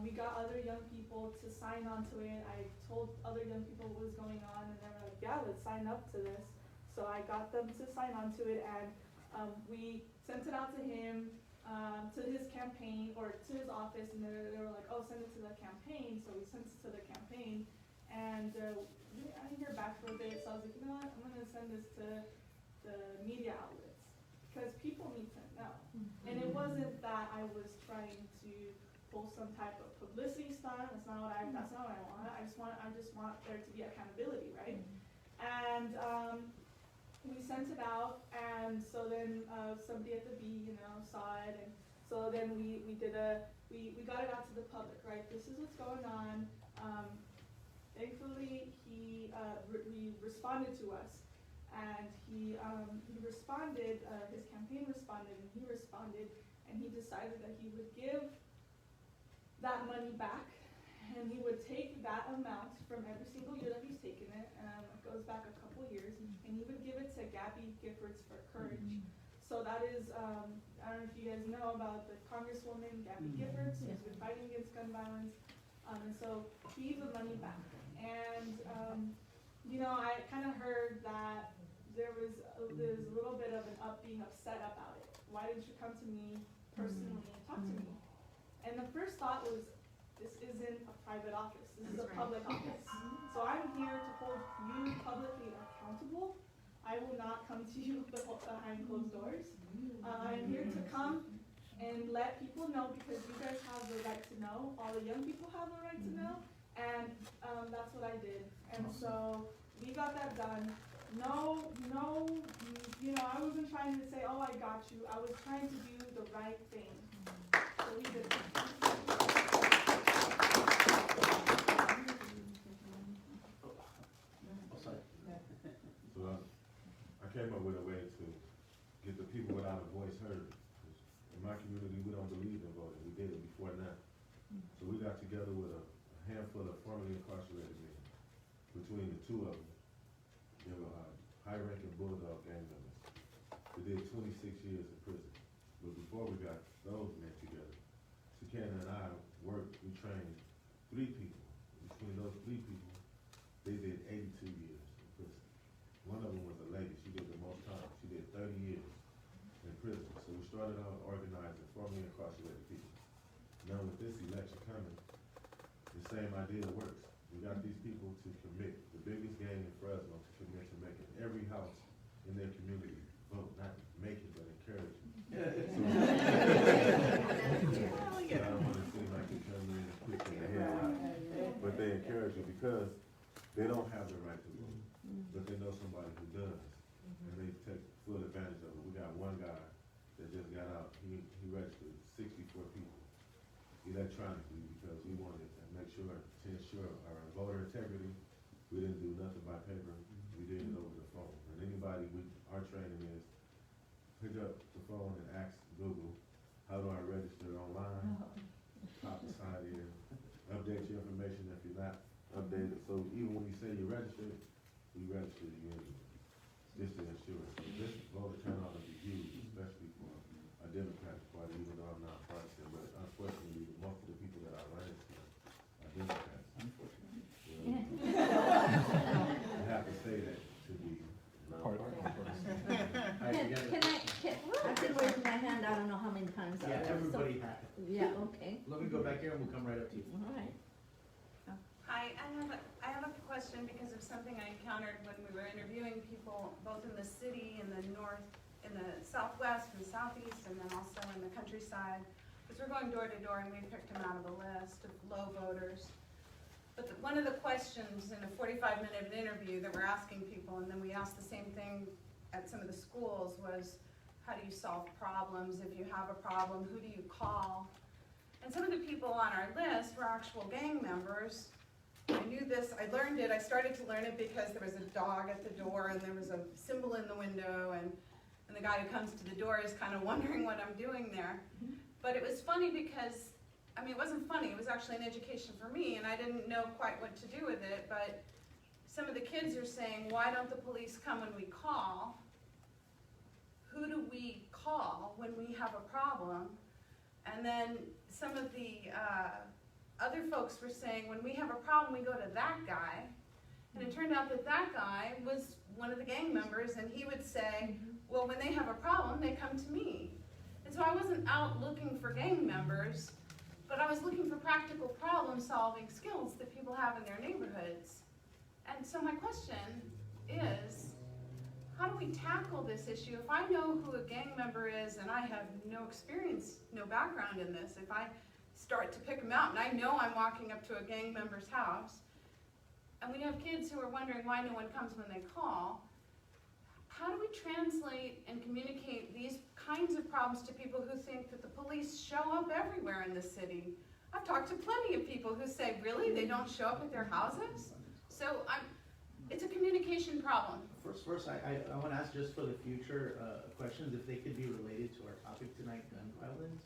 We got other young people to sign on to it. I told other young people what was going on, and they were like, yeah, let's sign up to this. So I got them to sign on to it, and we sent it out to him, to his campaign, or to his office, and they were like, oh, send it to the campaign. So we sent it to the campaign, and I didn't hear back for a bit, so I was like, you know what, I'm gonna send this to the media outlets, because people need to know. And it wasn't that I was trying to pull some type of publicity stunt. That's not what I want. I just want there to be accountability, right? And we sent it out, and so then somebody at the B, you know, saw it, and so then we got it out to the public, right? This is what's going on. Thankfully, he responded to us, and he responded. His campaign responded, and he decided that he would give that money back, and he would take that amount from every single year that he's taken it. It goes back a couple years, and he would give it to Gabby Giffords for Courage. So that is, I don't know if you guys know about the Congresswoman Gabby Giffords, who's been fighting against gun violence. And so he gave the money back. And, you know, I kind of heard that there's a little bit of being upset about it. Why didn't you come to me personally and talk to me? And the first thought was, this isn't a private office. This is a public office. So I'm here to hold you publicly accountable. I will not come to you behind closed doors. I'm here to come and let people know, because you guys have the right to know. All the young people have the right to know. And that's what I did. And so we got that done. No, you know, I wasn't trying to say, oh, I got you. I was trying to do the right thing. So we did that. So I came up with a way to get the people without a voice heard. In my community, we don't believe in voting. We did it before now. So we got together with a handful of formerly incarcerated men. Between the two of them, they were high-ranking Bulldog gang members. They did 26 years in prison. But before we got those men together, Sakana and I we trained 3 people. Between those 3 people, they did 82 years in prison. One of them was a lady. She did the most time. She did 30 years in prison. So we started out organizing formerly incarcerated people. Now with this election coming, the same idea works. We got these people to commit, the biggest gang in Fresno, to commit to making every house in their community vote, not make it, but encourage it. So I don't want to seem like they come in and quick in the head, but they encourage you because they don't have the right to vote, but they know somebody who does, and they take full advantage of it. We got one guy that just got out. He registered 64 people electronically because we wanted to make sure, to ensure our voter integrity. We didn't do nothing by paper. We did it over the phone. And anybody, our training is pick up the phone and ask Google, how do I register online? Pop the side here, update your information if you're not updated. So even when you say you're registered, we register you anyway. Just to ensure. So this voter turnout will be huge, especially for a Democratic Party, even though I'm not partisan, but unfortunately, most of the people that I run into are Democrats. Unfortunately. I have to say that to be I've been raising my hand, I don't know how many times Yeah, already. everybody had. Yeah, okay, Let me go back here and we'll come right up to you. all right. Hi, I have a question because of something I encountered when we were interviewing people both in the city, in the north, in the southwest and southeast, and then also in the countryside. Because we're going door to door and we picked them out of a list of low voters. But one of the questions in a 45-minute interview that we're asking people, and then we asked the same thing at some of the schools, was how do you solve problems? If you have a problem, who do you call? And some of the people on our list were actual gang members. I knew this, I learned it, I started to learn it because there was a dog at the door and there was a symbol in the window, and the guy who comes to the door is kind of wondering what I'm doing there. But it was funny because, I mean, it wasn't funny, it was actually an education for me, and I didn't know quite what to do with it, but some of the kids are saying, why don't the police come when we call? Who do we call when we have a problem? And then some of the other folks were saying, when we have a problem, we go to that guy. And it turned out that that guy was one of the gang members, and he would say, well, when they have a problem, they come to me. And so I wasn't out looking for gang members, but I was looking for practical problem-solving skills that people have in their neighborhoods. And so my question is, how do we tackle this issue? If I know who a gang member is and I have no experience, no background in this, if I start to pick them out and I know I'm walking up to a gang member's house, and we have kids who are wondering why no one comes when they call, how do we translate and communicate these kinds of problems to people who think that the police show up everywhere in the city? I've talked to plenty of people who say, really, they don't show up at their houses? So it's a communication problem. First, I want to ask just for the future questions, if they could be related to our topic tonight, gun violence.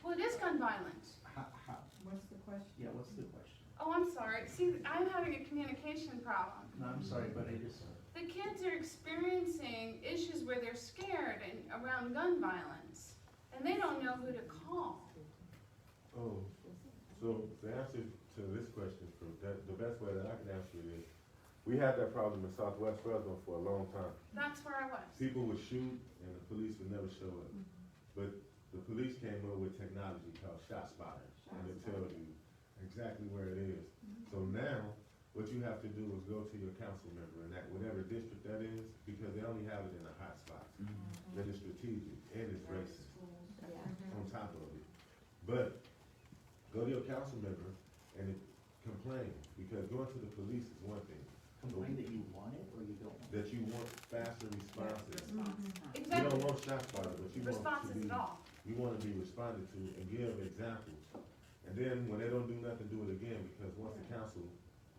Well, it is gun violence. How? What's the question? Yeah, what's the question? Oh, I'm sorry. See, I'm having a communication problem. No, I'm sorry, but I just, The kids are experiencing issues where they're scared and around gun violence, and they don't know who to call. Oh, so the answer to this question, the best way that I can answer it is, we had that problem in Southwest Fresno for a long time. That's where I was. People would shoot and the police would never show up. But the police came up with technology called Shot Spotter, and it tells you exactly where it is. So now, what you have to do is go to your council member in that whatever district that is, because they only have it in the hot spots. That is strategic and it's racist on top of it. But go to your council member and complain, because going to the police is one thing. complain that you want it or you don't want it? That you want faster responses. You Exactly. don't want Shot Spotter, but you want to Responses be, at all. you want to be responded to and give examples. And then when they don't do nothing, do it again, because once the council,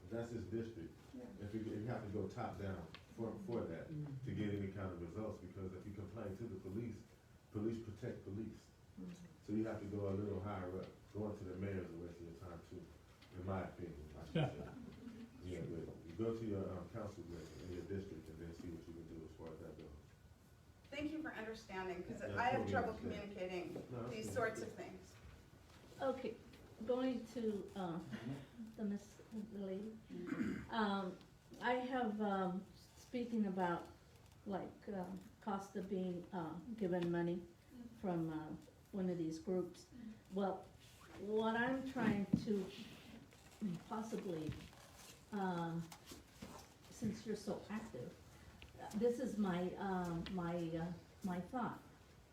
if that's his district, if you have to go top down for that to get any kind of results, because if you complain to the police, police protect police. So you have to go a little higher up. Going to the mayor is a waste of your time too, in my opinion, I should say. Yeah, but you go to your council in your district and then see what you can do as far as that goes. Thank you for understanding, because Yeah, I have totally trouble understand. communicating No, that's these cool. sorts of things. Okay, going to, the lady. I have, speaking about, like, Costa being, given money from, one of these groups. Well, what I'm trying to possibly, since you're so active, this is my thought,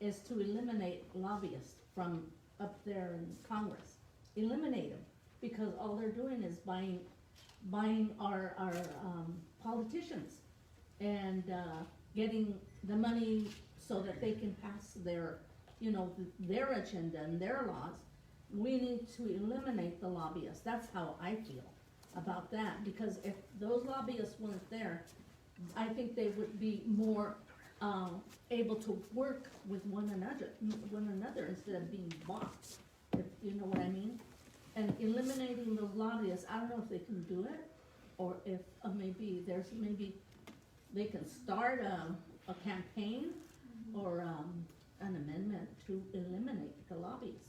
is to eliminate lobbyists from up there in Congress. Eliminate them, because all they're doing is buying our politicians and, getting the money so that they can pass their, their agenda and their laws. We need to eliminate the lobbyists. That's how I feel about that, because if those lobbyists weren't there, I think they would be more, able to work with one another instead of being bought, if you know what I mean? And eliminating those lobbyists, I don't know if they can do it, or if maybe they can start a campaign or an amendment to eliminate the lobbyists.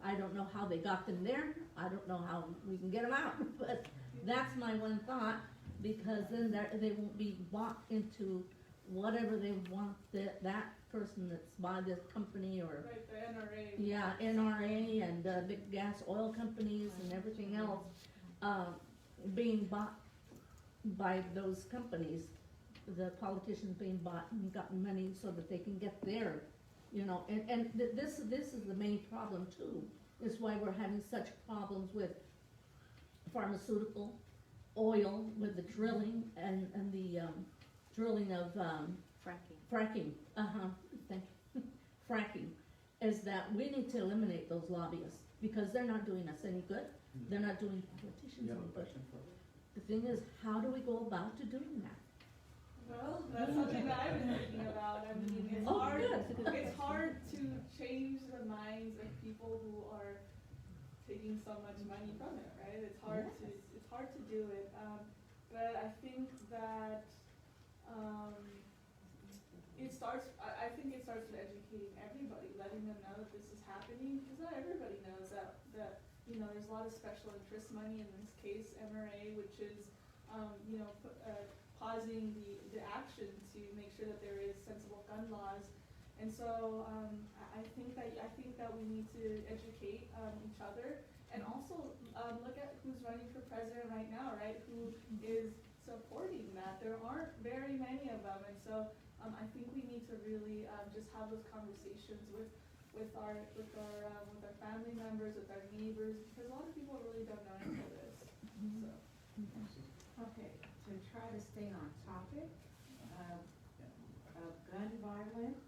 I don't know how they got them there, I don't know how we can get them out, but that's my one thought, because then they won't be bought into whatever they want that person that's by this company or. Right, the NRA. Yeah, NRA and big gas oil companies and everything else, being bought by those companies, the politicians being bought and gotten money so that they can get their, and this is the main problem too, is why we're having such problems with pharmaceutical, oil, with the drilling and the drilling of fracking, thank you, fracking, is that we need to eliminate those lobbyists, because they're not doing us any good, they're not doing politicians You have any a good. question for her? The thing is, how do we go about to doing that? Well, that's something that I've been thinking about. I mean, it's Oh, hard, good. it's hard to change the minds of people who are taking so much money from it, right? It's hard to do it. But I think that, I think it starts with educating everybody, letting them know that this is happening, because not everybody knows that, you know, there's a lot of special interest money in this case, MRA, which is, you know, pausing the action to make sure that there is sensible gun laws. And so, I think that we need to educate, each other, and also, look at who's running for president right now, right? Who is supporting that? There aren't very many of them, and so, I think we need to really, just have those conversations with our family members, with our neighbors, because a lot of people really don't know any of this, so. Okay, to try to stay on topic of gun violence,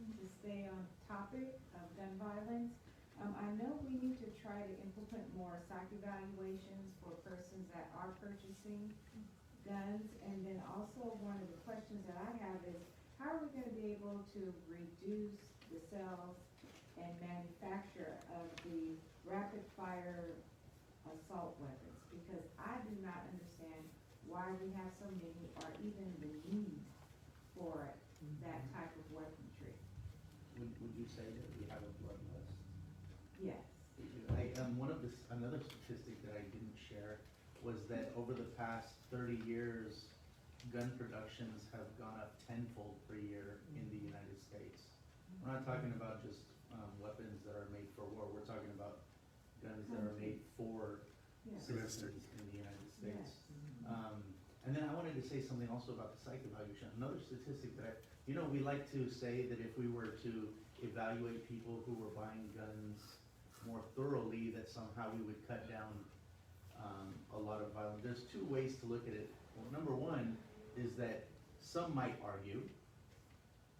to stay on topic of gun violence, I know we need to try to implement more psych evaluations for persons that are purchasing guns, and then also one of the questions that I have is, how are we gonna be able to reduce the sales and manufacture of the rapid fire assault weapons? Because I do not understand why we have so many, or even the need for that type of weaponry. Would you say that we have a bloodlust? Yes. Another statistic that I didn't share was that over the past 30 years, gun productions have gone up tenfold per year in the United States. We're not talking about just weapons that are made for war, we're talking about guns that are made for Yes. citizens in the United States. And then I wanted to say something also about the psych evaluation. Another statistic that we like to say that if we were to evaluate people who were buying guns more thoroughly, that somehow we would cut down a lot of violence. There's two ways to look at it. Well, number one is that some might argue,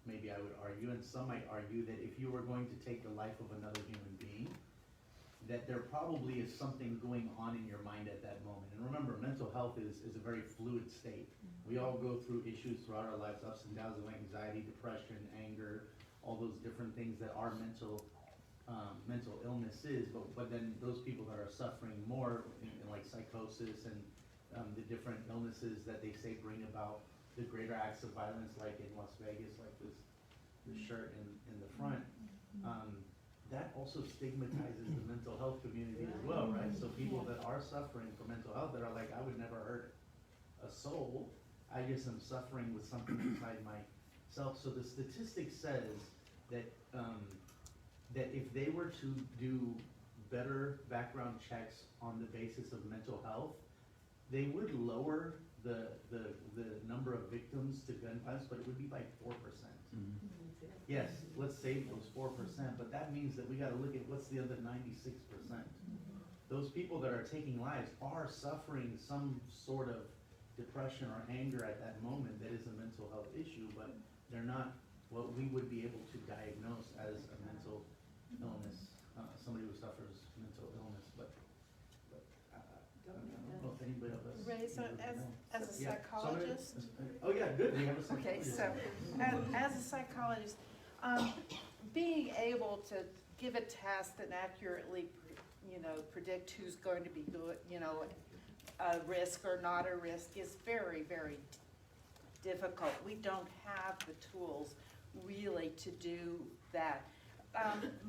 maybe I would argue, and some might argue that if you were going to take the life of another human being, that there probably is something going on in your mind at that moment. And remember, mental health is a very fluid state. We all go through issues throughout our lives, ups and downs of anxiety, depression, anger, all those different things that are mental illness is, but then those people that are suffering more in like psychosis and the different illnesses that they say bring about the greater acts of violence, like in Las Vegas, like this shirt in the front, that also stigmatizes the mental health community as well, right? So people that are suffering from mental health that are like, I would never hurt a soul, I just am suffering with something inside myself. So the statistic says that that if they were to do better background checks on the basis of mental health, they would lower the number of victims to gun violence, but it would be by 4%. Yes, let's save those 4%, but that means that we gotta look at what's the other 96%. Those people that are taking lives are suffering some sort of depression or anger at that moment that is a mental health issue, but they're not what we would be able to diagnose as a mental illness, somebody who suffers mental illness, but I don't know if anybody else. Reza, as a psychologist. Oh yeah, good, we have a Okay, psychologist. so, as a psychologist, being able to give a test and accurately, predict who's going to be good, a risk or not a risk is very, very difficult. We don't have the tools really to do that.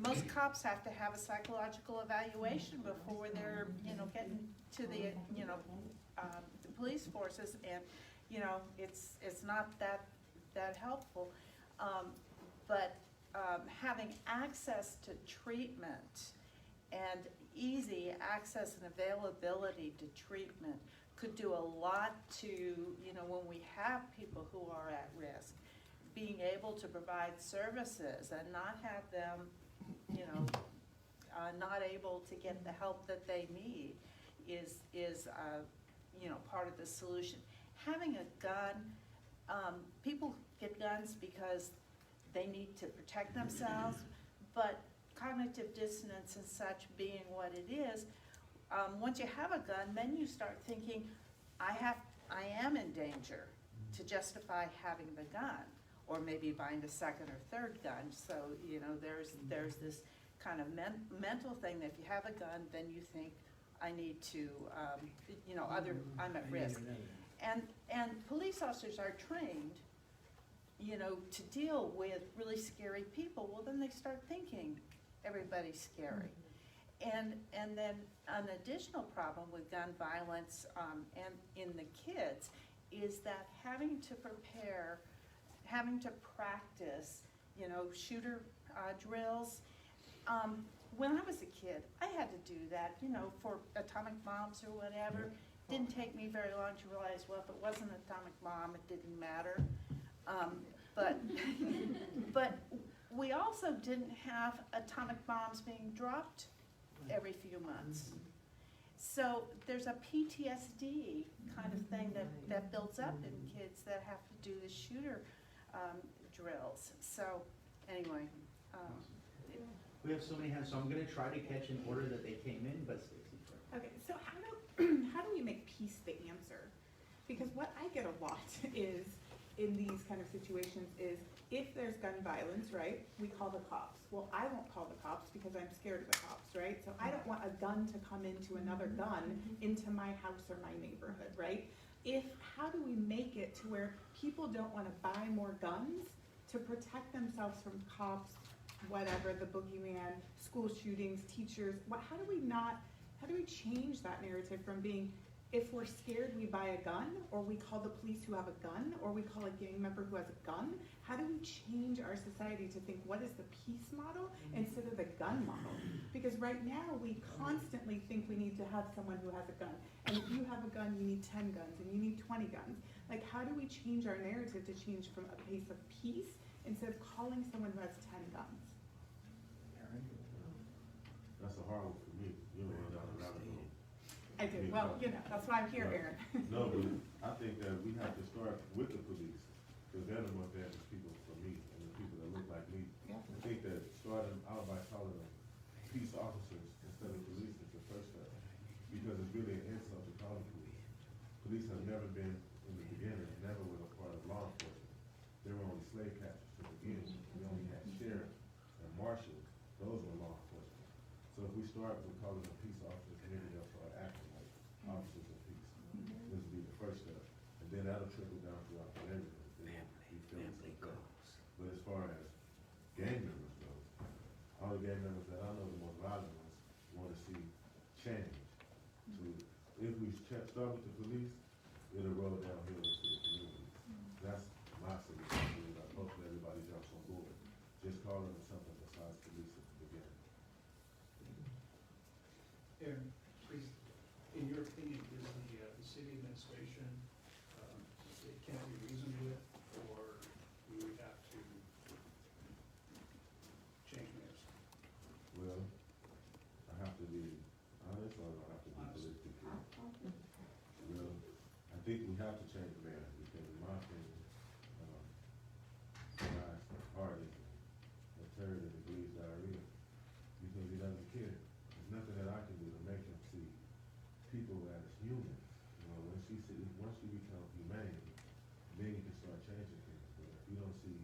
Most cops have to have a psychological evaluation before they're, getting to the, the police forces, and, it's not that helpful. But having access to treatment and easy access and availability to treatment could do a lot to, when we have people who are at risk, being able to provide services and not have them, not able to get the help that they need is part of the solution. Having a gun, people get guns because they need to protect themselves, but cognitive dissonance and such being what it is, once you have a gun, then you start thinking, I am in danger to justify having the gun, or maybe buying a second or third gun. So, you know, there's this kind of mental thing that if you have a gun, then you think, I need to, you know, I'm at risk. And police officers are trained, you know, to deal with really scary people. Well, then they start thinking everybody's scary. And then an additional problem with gun violence and in the kids is that having to prepare, having to practice, you know, shooter drills. When I was a kid, I had to do that, you know, for atomic bombs or whatever. Didn't take me very long to realize, well, if it wasn't an atomic bomb, it didn't matter. But we also didn't have atomic bombs being dropped every few months. So there's a PTSD kind of thing that builds up in kids that have to do the shooter drills. So anyway. We have so many hands, so I'm gonna try to catch in order that they came in, but Stacy first. Okay, so how do we make peace the answer? Because what I get a lot is, in these kind of situations, is if there's gun violence, right, we call the cops. Well, I won't call the cops because I'm scared of the cops, right? So I don't want a gun to come into another gun into my house or my neighborhood, right? How do we make it to where people don't wanna buy more guns to protect themselves from cops, whatever, the boogeyman, school shootings, teachers? How do we change that narrative from being, if we're scared, we buy a gun, or we call the police who have a gun, or we call a gang member who has a gun? How do we change our society to think, what is the peace model instead of the gun model? Because right now, we constantly think we need to have someone who has a gun. And if you have a gun, you need 10 guns, and you need 20 guns. Like, how do we change our narrative to change from a place of peace instead of calling someone who has 10 guns? That's a hard one for me. You know, down the rabbit hole. I do, well, you know, that's why I'm here, Aaron. No, but I think that we have to start with the police, because they're the most dangerous people for me, and the people that look like me. Yeah. I think that starting out by calling them peace officers instead of police is the first step, because it's really an insult to call them police. Police have never been, in the beginning, never were a part of law enforcement. They were only slave catchers to begin with. We only had sheriffs and marshals. Those were law enforcement. So if we start with calling them peace officers, maybe they'll start acting like officers of peace. This would be the first step. And then that'll trickle down throughout the neighborhood. Then we feel so good. But as far as gang members go, all the gang members that I know, the most violent ones, want to see change. So if we start with the police, it'll roll downhill into the community. That's my solution. Hopefully everybody jumps on board. Just call them something besides police at the beginning. Aaron, please, in your opinion, is the city administration, it can't be reasoned with, or do we have to change mayors? Well, I have to be honest, or I have to be politically correct? Well, I think we have to change the mayor, because in my opinion, guy's heart is a turd that bleeds diarrhea, because he doesn't care. There's nothing that I can do to make him see people as humans. You know, once you become humane, then you can start changing things. But if you don't see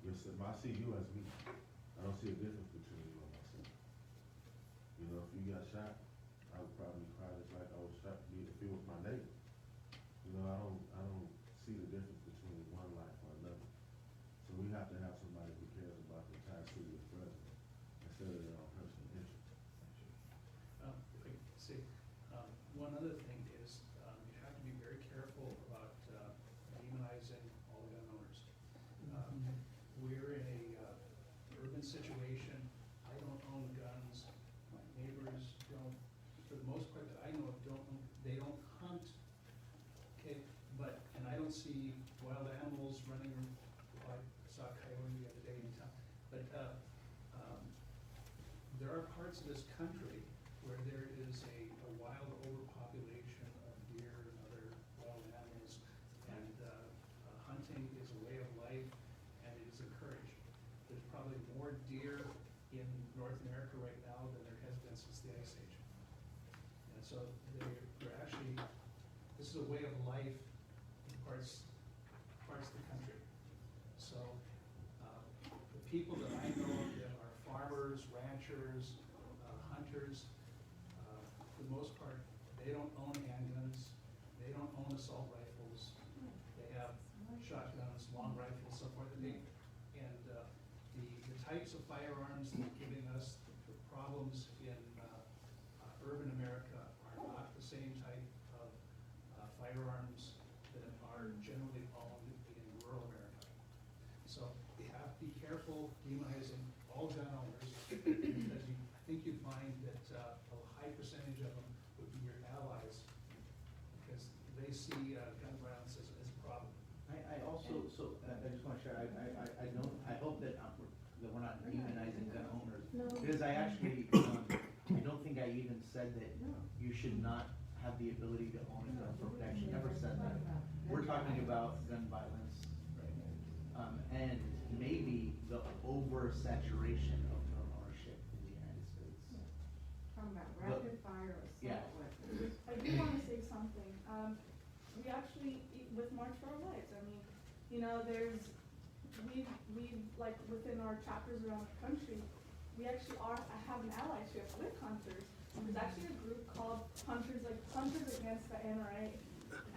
yourself, I see you as me. I don't see a difference between you and myself. You know, if you got shot, I would probably cry just like I was shot if it was my neighbor. You know, I don't see the difference between one life or another. So we have to have somebody who cares about the entire city of Fresno instead of their own personal interest. If I could say, one other thing is, you have to be very careful about demonizing all gun owners. We're in a urban situation. I don't own guns. My neighbors don't, for the most part that I know of, they don't hunt. Okay, and I don't see wild animals running. I saw a coyote the other day in town. But there are parts of this country where there is a wild overpopulation of deer and other wild animals, and hunting is a way of life. since the Ice Age. And so they're actually, this is a way of life in parts of the country. So, the people that I know of that are farmers, ranchers, hunters, for the most part, they don't own handguns, they don't own assault rifles, they have shotguns, long rifles, so forth, and the types of firearms that are giving us the problems in urban America are not the same type of firearms that are generally owned in rural America. So you have to be careful demonizing all gun owners, because I think you'd find that a high percentage of them would be your allies, because they see gun violence as a problem. I also, I just wanna share, I hope that we're not demonizing gun owners. No. Because I actually, I don't think I even said that you should not have the ability to own a gun for protection, never said that. We're talking about gun violence, and maybe the oversaturation of gun ownership in the United States. Talking about rapid fire Yeah. assault weapons. I do wanna say something. We actually, with March for Our Lives, I mean, you know, we've like within our chapters around the country, we actually have an allyship with hunters. There's actually a group called Hunters Against the NRA.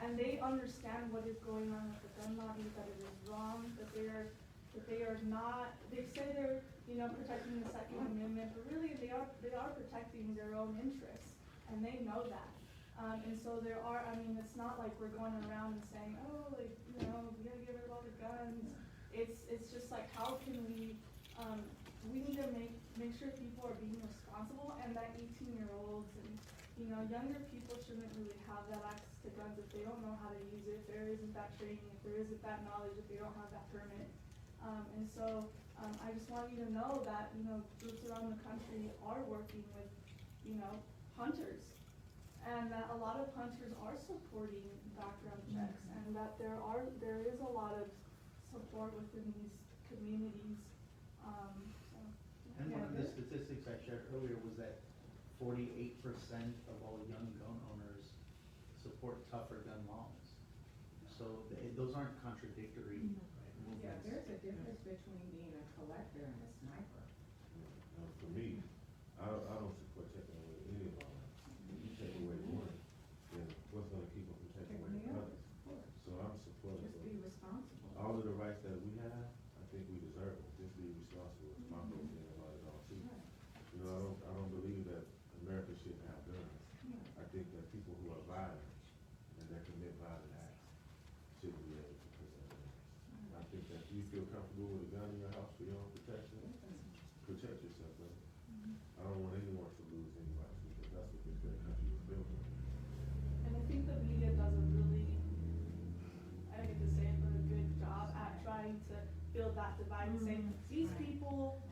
And they understand what is going on with the gun lobby, that it is wrong, that they are not, they say they're, you know, protecting the Second Amendment, but really they are protecting their own interests, and they know that. And so there are, I mean, it's not like we're going around and saying, oh, like, you know, we gotta get rid of all the guns. It's just like, how can we need to make sure people are being responsible, and that 18-year-olds and, you know, younger people shouldn't really have that access to guns if they don't know how to use it, if there isn't that training, if there isn't that knowledge, if they don't have that permit. And so, I just want you to know that, you know, groups around the country are working with, you know, hunters. And that a lot of hunters are supporting background checks, and that there is a lot of support within these communities. And one of the statistics I shared earlier was that 48% of all young gun owners support tougher gun laws. So those aren't contradictory, right, movements. Yeah, there's a difference between being a collector and a sniper. For me, I don't support taking away any of our rights. If you take away one, then what's gonna keep them from taking away the others? So I'm supportive Just of be responsible. all of the rights that we have. I think we deserve them. Just be responsible. It's my opinion about it all too. You know, I don't believe that America shouldn't have guns. I think that people who are violent and that commit violent acts shouldn't be able to possess guns. I think that if you feel comfortable with a gun in your house for your own protection, protect yourself, brother. I don't want anyone to lose anybody, because that's what this great country was built on. And I think the media does a really, I hate to say it, but a good job at trying to build that divide and say, these people,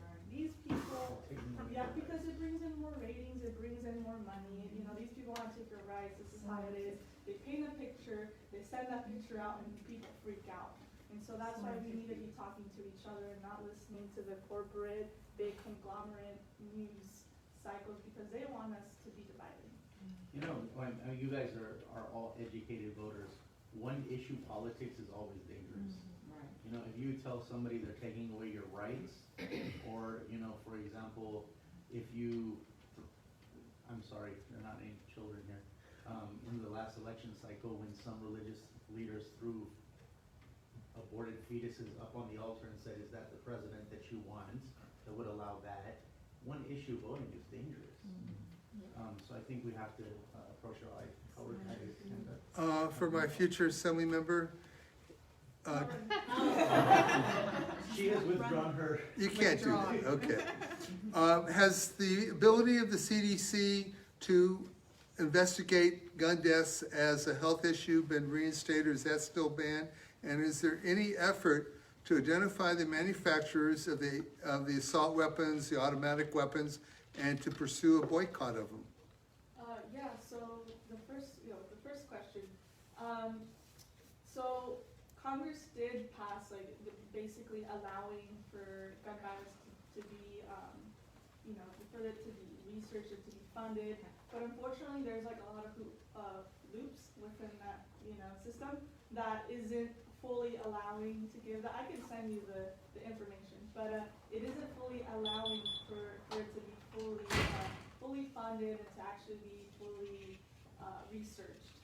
yeah, because it brings in more ratings, it brings in more money, you know, these people wanna take your rights, this is how it is. They paint a picture, they send that picture out, and people freak out. And so that's why we need to be talking to each other and not listening to the corporate, big conglomerate news cycles, because they want us to be divided. You know, you guys are all educated voters. One issue politics is always dangerous. Right. You know, if you tell somebody they're taking away your rights, or, you know, for example, if you, I'm sorry, there are not any children here. In the last election cycle, when some religious leaders threw aborted fetuses up on the altar and said, is that the president that you want, that would allow that? One issue voting is dangerous. So I think we have to approach how we're kind of. For my future assembly member, She has withdrawn her. you can't do that, okay. Has the ability of the CDC to investigate gun deaths as a health issue been reinstated, or is that still banned? And is there any effort to identify the manufacturers of the assault weapons, the automatic weapons, and to pursue a boycott of them? Yeah, so the first question, so Congress did pass, like, basically allowing for gun violence to be, for it to be researched and to be funded. But unfortunately, there's like a lot of loops within that, system that isn't fully allowing to give that. I can send you the information, but it isn't fully allowing for it to be fully funded and to actually be fully researched.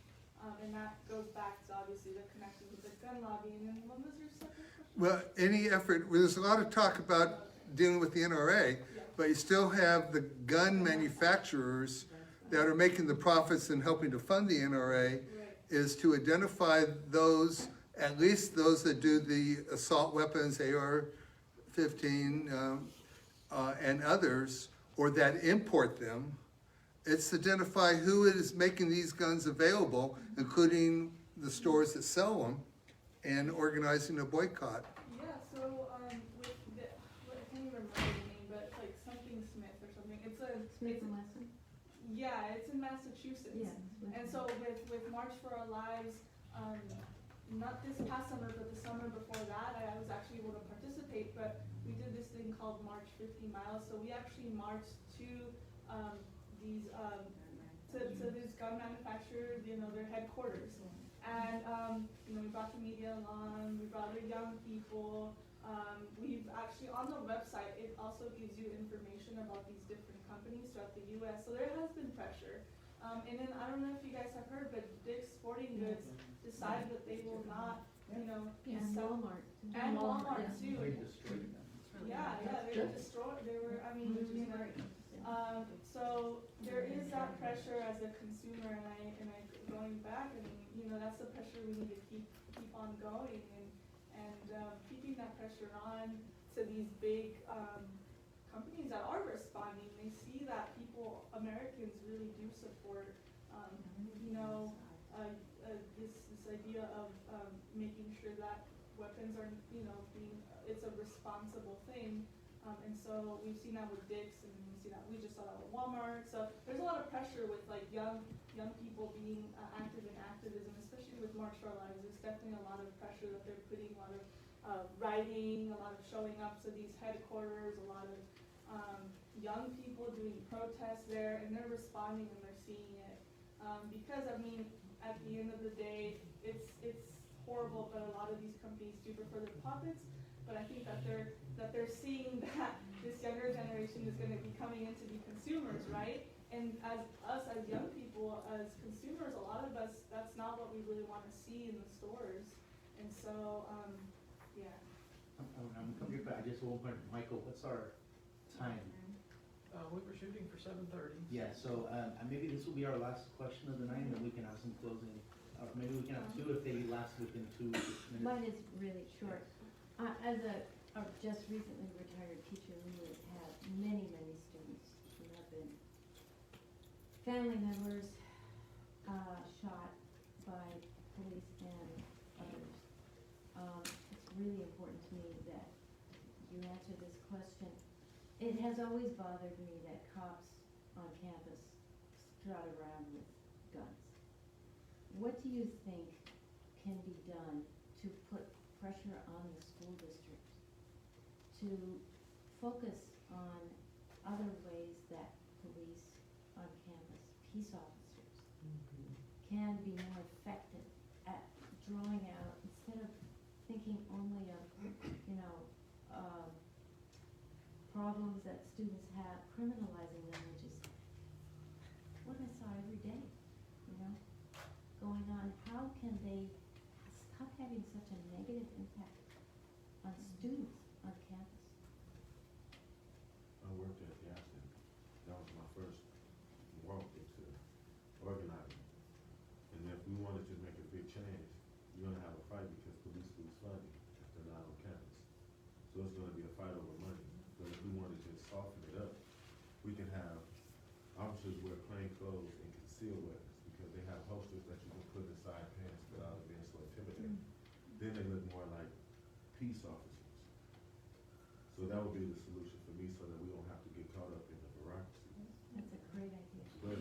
And that goes back to obviously the connection with the gun lobby. And then what was your second question? Well, any effort, well, there's a lot of talk about dealing with the NRA, but you still have the gun manufacturers that are making the profits and helping to fund the NRA, is to identify those, at least those that do the assault weapons, AR-15, and others, or that import them. It's to identify who is making these guns available, including the stores that sell them, and organizing a boycott. Yeah, so with the, I can't even remember the name, but it's like something Smith or something. Smith and Wesson? Yeah, it's in Massachusetts. Yeah. And so with March for Our Lives, not this past summer, but the summer before that, I was actually able to participate, but we did this thing called March 50 Miles. So we actually marched to these to these gun manufacturers, their headquarters. And we brought the media along, we brought the young people. We've actually, on the website, it also gives you information about these different companies throughout the US. So there has been pressure. And then I don't know if you guys have heard, but Dick's Sporting Goods decided that they will not, And sell. Walmart. And Walmart yeah. too. They destroyed them. Yeah, they were destroyed. They were, which is great. So there is that pressure as a consumer, and I going back, that's the pressure we need to keep on going, and keeping that pressure on to these big companies that are responding. They see that Americans really do support, this idea of making sure that weapons are, it's a responsible thing. And so we've seen that with Dick's, and we just saw that with Walmart. So there's a lot of pressure with like young people being active in activism, especially with March for Our Lives. There's definitely a lot of pressure that they're putting, a lot of writing, a lot of showing up to these headquarters, a lot of young people doing protests there, and they're responding and they're seeing it. Because at the end of the day, it's horrible, but a lot of these companies do prefer their profits. But I think that they're seeing that this younger generation is going to be coming in to be consumers, right? And as young people, as consumers, a lot of us, that's not what we really want to see in the stores. And so, yeah. I'm coming back, just one point, Michael, what's our time? We were shooting for 7:30. Yeah, so, maybe this will be our last question of the night, and then we can have some closing, or maybe we can have two if they last within 2 minutes. Mine is really short. As a just recently retired teacher, we have had many, many students who have been family members shot by police and others. It's really important to me that you answer this question. It has always bothered me that cops on campus strut around with guns. What do you think can be done to put pressure on the school districts to focus on other ways that police on campus, peace officers, can be more effective at drawing out, instead of thinking only of, problems that students have, criminalizing them, which is what I saw every day, going on. How can they stop having such a negative impact on students on campus? I worked at Yasmin. That was my first walk into organizing. And if we wanted to make a big change, you're gonna have a fight because police lose funding if they're not on campus. So it's gonna be a fight over money. But if we wanted to soften it up, we can have officers wear plain clothes and conceal weapons because they have holsters that you can put inside pants without it being so intimidating. Then they look more like peace officers. So that would be the solution for me, so that we don't have to get caught up in the bureaucracy. That's a great idea. But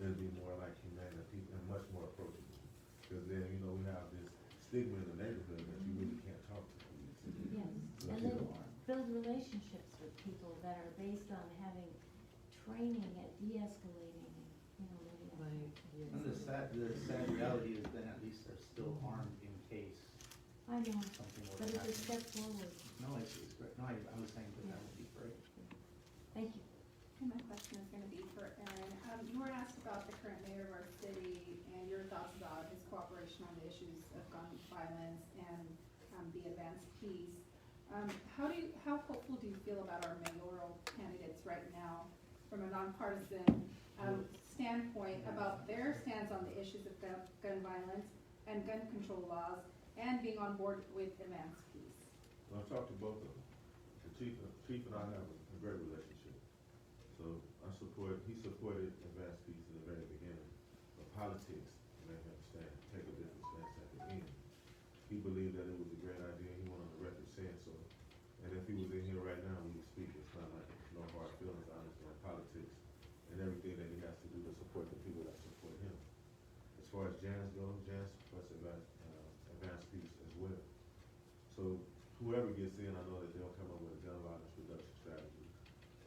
it'd be more like humane and people, and much more approachable. Because then, we have this stigma in the neighborhood that you really can't talk to police. Yes, So and people then, are. build relationships with people that are based on having training at de-escalating and, you know, living at. And the sad reality is then at least they're still armed in case I know, something were but to it's a happen. step forward. No, it's great. No, I was saying that that would be great. Thank you. And my question is gonna be for Aaron. You were asked about the current mayor of our city and your thoughts about his cooperation on the issues of gun violence and the advanced peace. How hopeful do you feel about our mayoral candidates right now from a nonpartisan standpoint about their stance on the issues of gun violence and gun control laws and being on board with advanced peace? Well, I've talked to both of them. The chief and I have a great relationship. So he supported advanced peace in the very beginning. But politics made him take a different stance at the end. He believed that it was a great idea. He went on the record saying so. And if he was in here right now, we would speak. It's not like no hard feelings. I understand politics and everything that he has to do to support the people that support him. As far as Jans go, Jans supports advanced peace as well. So whoever gets in, I know that they'll come up with a gun violence reduction strategy.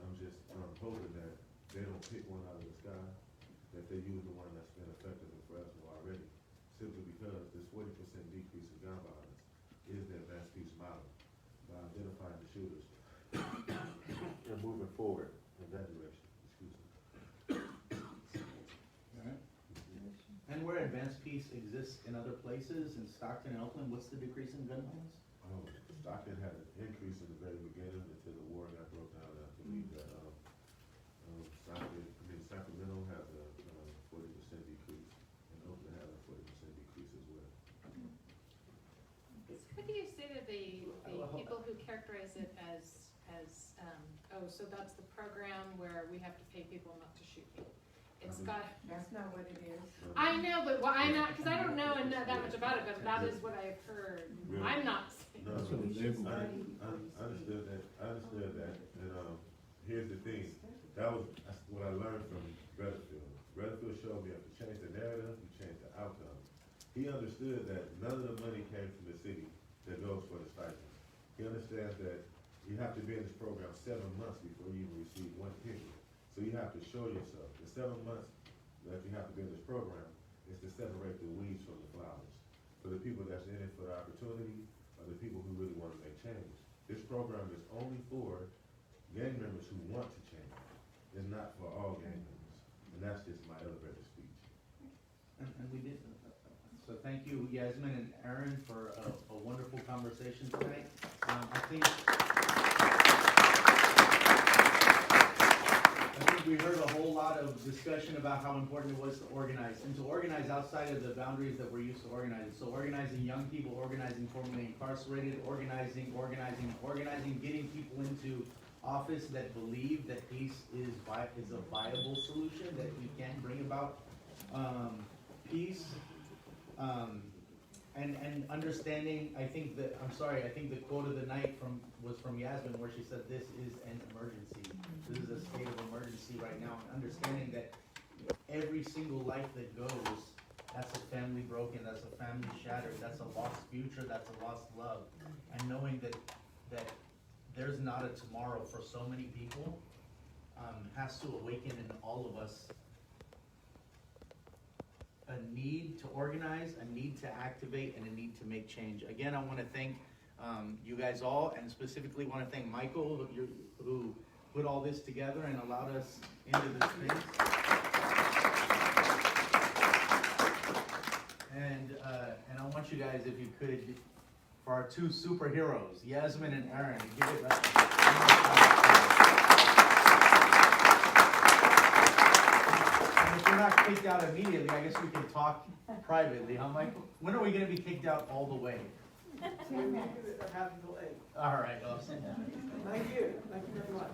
I'm just hoping that they don't pick one out of the sky, that they use the one that's been effective in Fresno already, simply because this 40% decrease in gun violence is the advanced peace model by identifying the shooters and moving forward in that direction. Excuse me. Alright. And where advanced peace exists in other places, in Stockton and Oakland, what's the decrease in gun violence? Stockton had an increase in the very beginning until the war got broke down. I believe that Sacramento has a 40% decrease, and Oakland has a 40% decrease as well. What do you say to the people who characterize it as so that's the program where we have to pay people not to shoot people? It's got. That's not what it is. I know, but I'm not, because I don't know that much about it, but that is what I've heard. Really? I'm not saying. No, I understood that. And here's the thing. That's what I learned from Rutherford. Rutherford showed me if you change the narrative, you change the outcome. He understood that none of the money came from the city that goes for the stipend. He understands that you have to be in this program 7 months before you even receive one penny. So you have to show yourself. The 7 months that you have to be in this program is to separate the weeds from the flowers. For the people that's in it for the opportunity, or the people who really want to make change. This program is only for gang members who want to change. It's not for all gang members. And that's just my elevator speech. And we did. So thank you, Yasmin and Aaron, for a wonderful conversation tonight. I think we heard a whole lot of discussion about how important it was to organize, and to organize outside of the boundaries that we're used to organizing. So organizing young people, organizing formerly incarcerated, organizing, getting people into office that believe that peace is a viable solution, that we can bring about peace. And understanding, I think the quote of the night was from Yasmin, where she said, this is an emergency. This is a state of emergency right now. And understanding that every single life that goes, that's a family broken, that's a family shattered, that's a lost future, that's a lost love. And knowing that there's not a tomorrow for so many people, has to awaken in all of us a need to organize, a need to activate, and a need to make change. Again, I want to thank you guys all, and specifically want to thank Michael, who put all this together and allowed us into this thing. And I want you guys, if you could, for our two superheroes, Yasmin and Aaron, give it up. If we're not kicked out immediately, I guess we can talk privately, huh, Michael? When are we going to be kicked out all the way? Half delayed. All right, awesome. Thank you very much.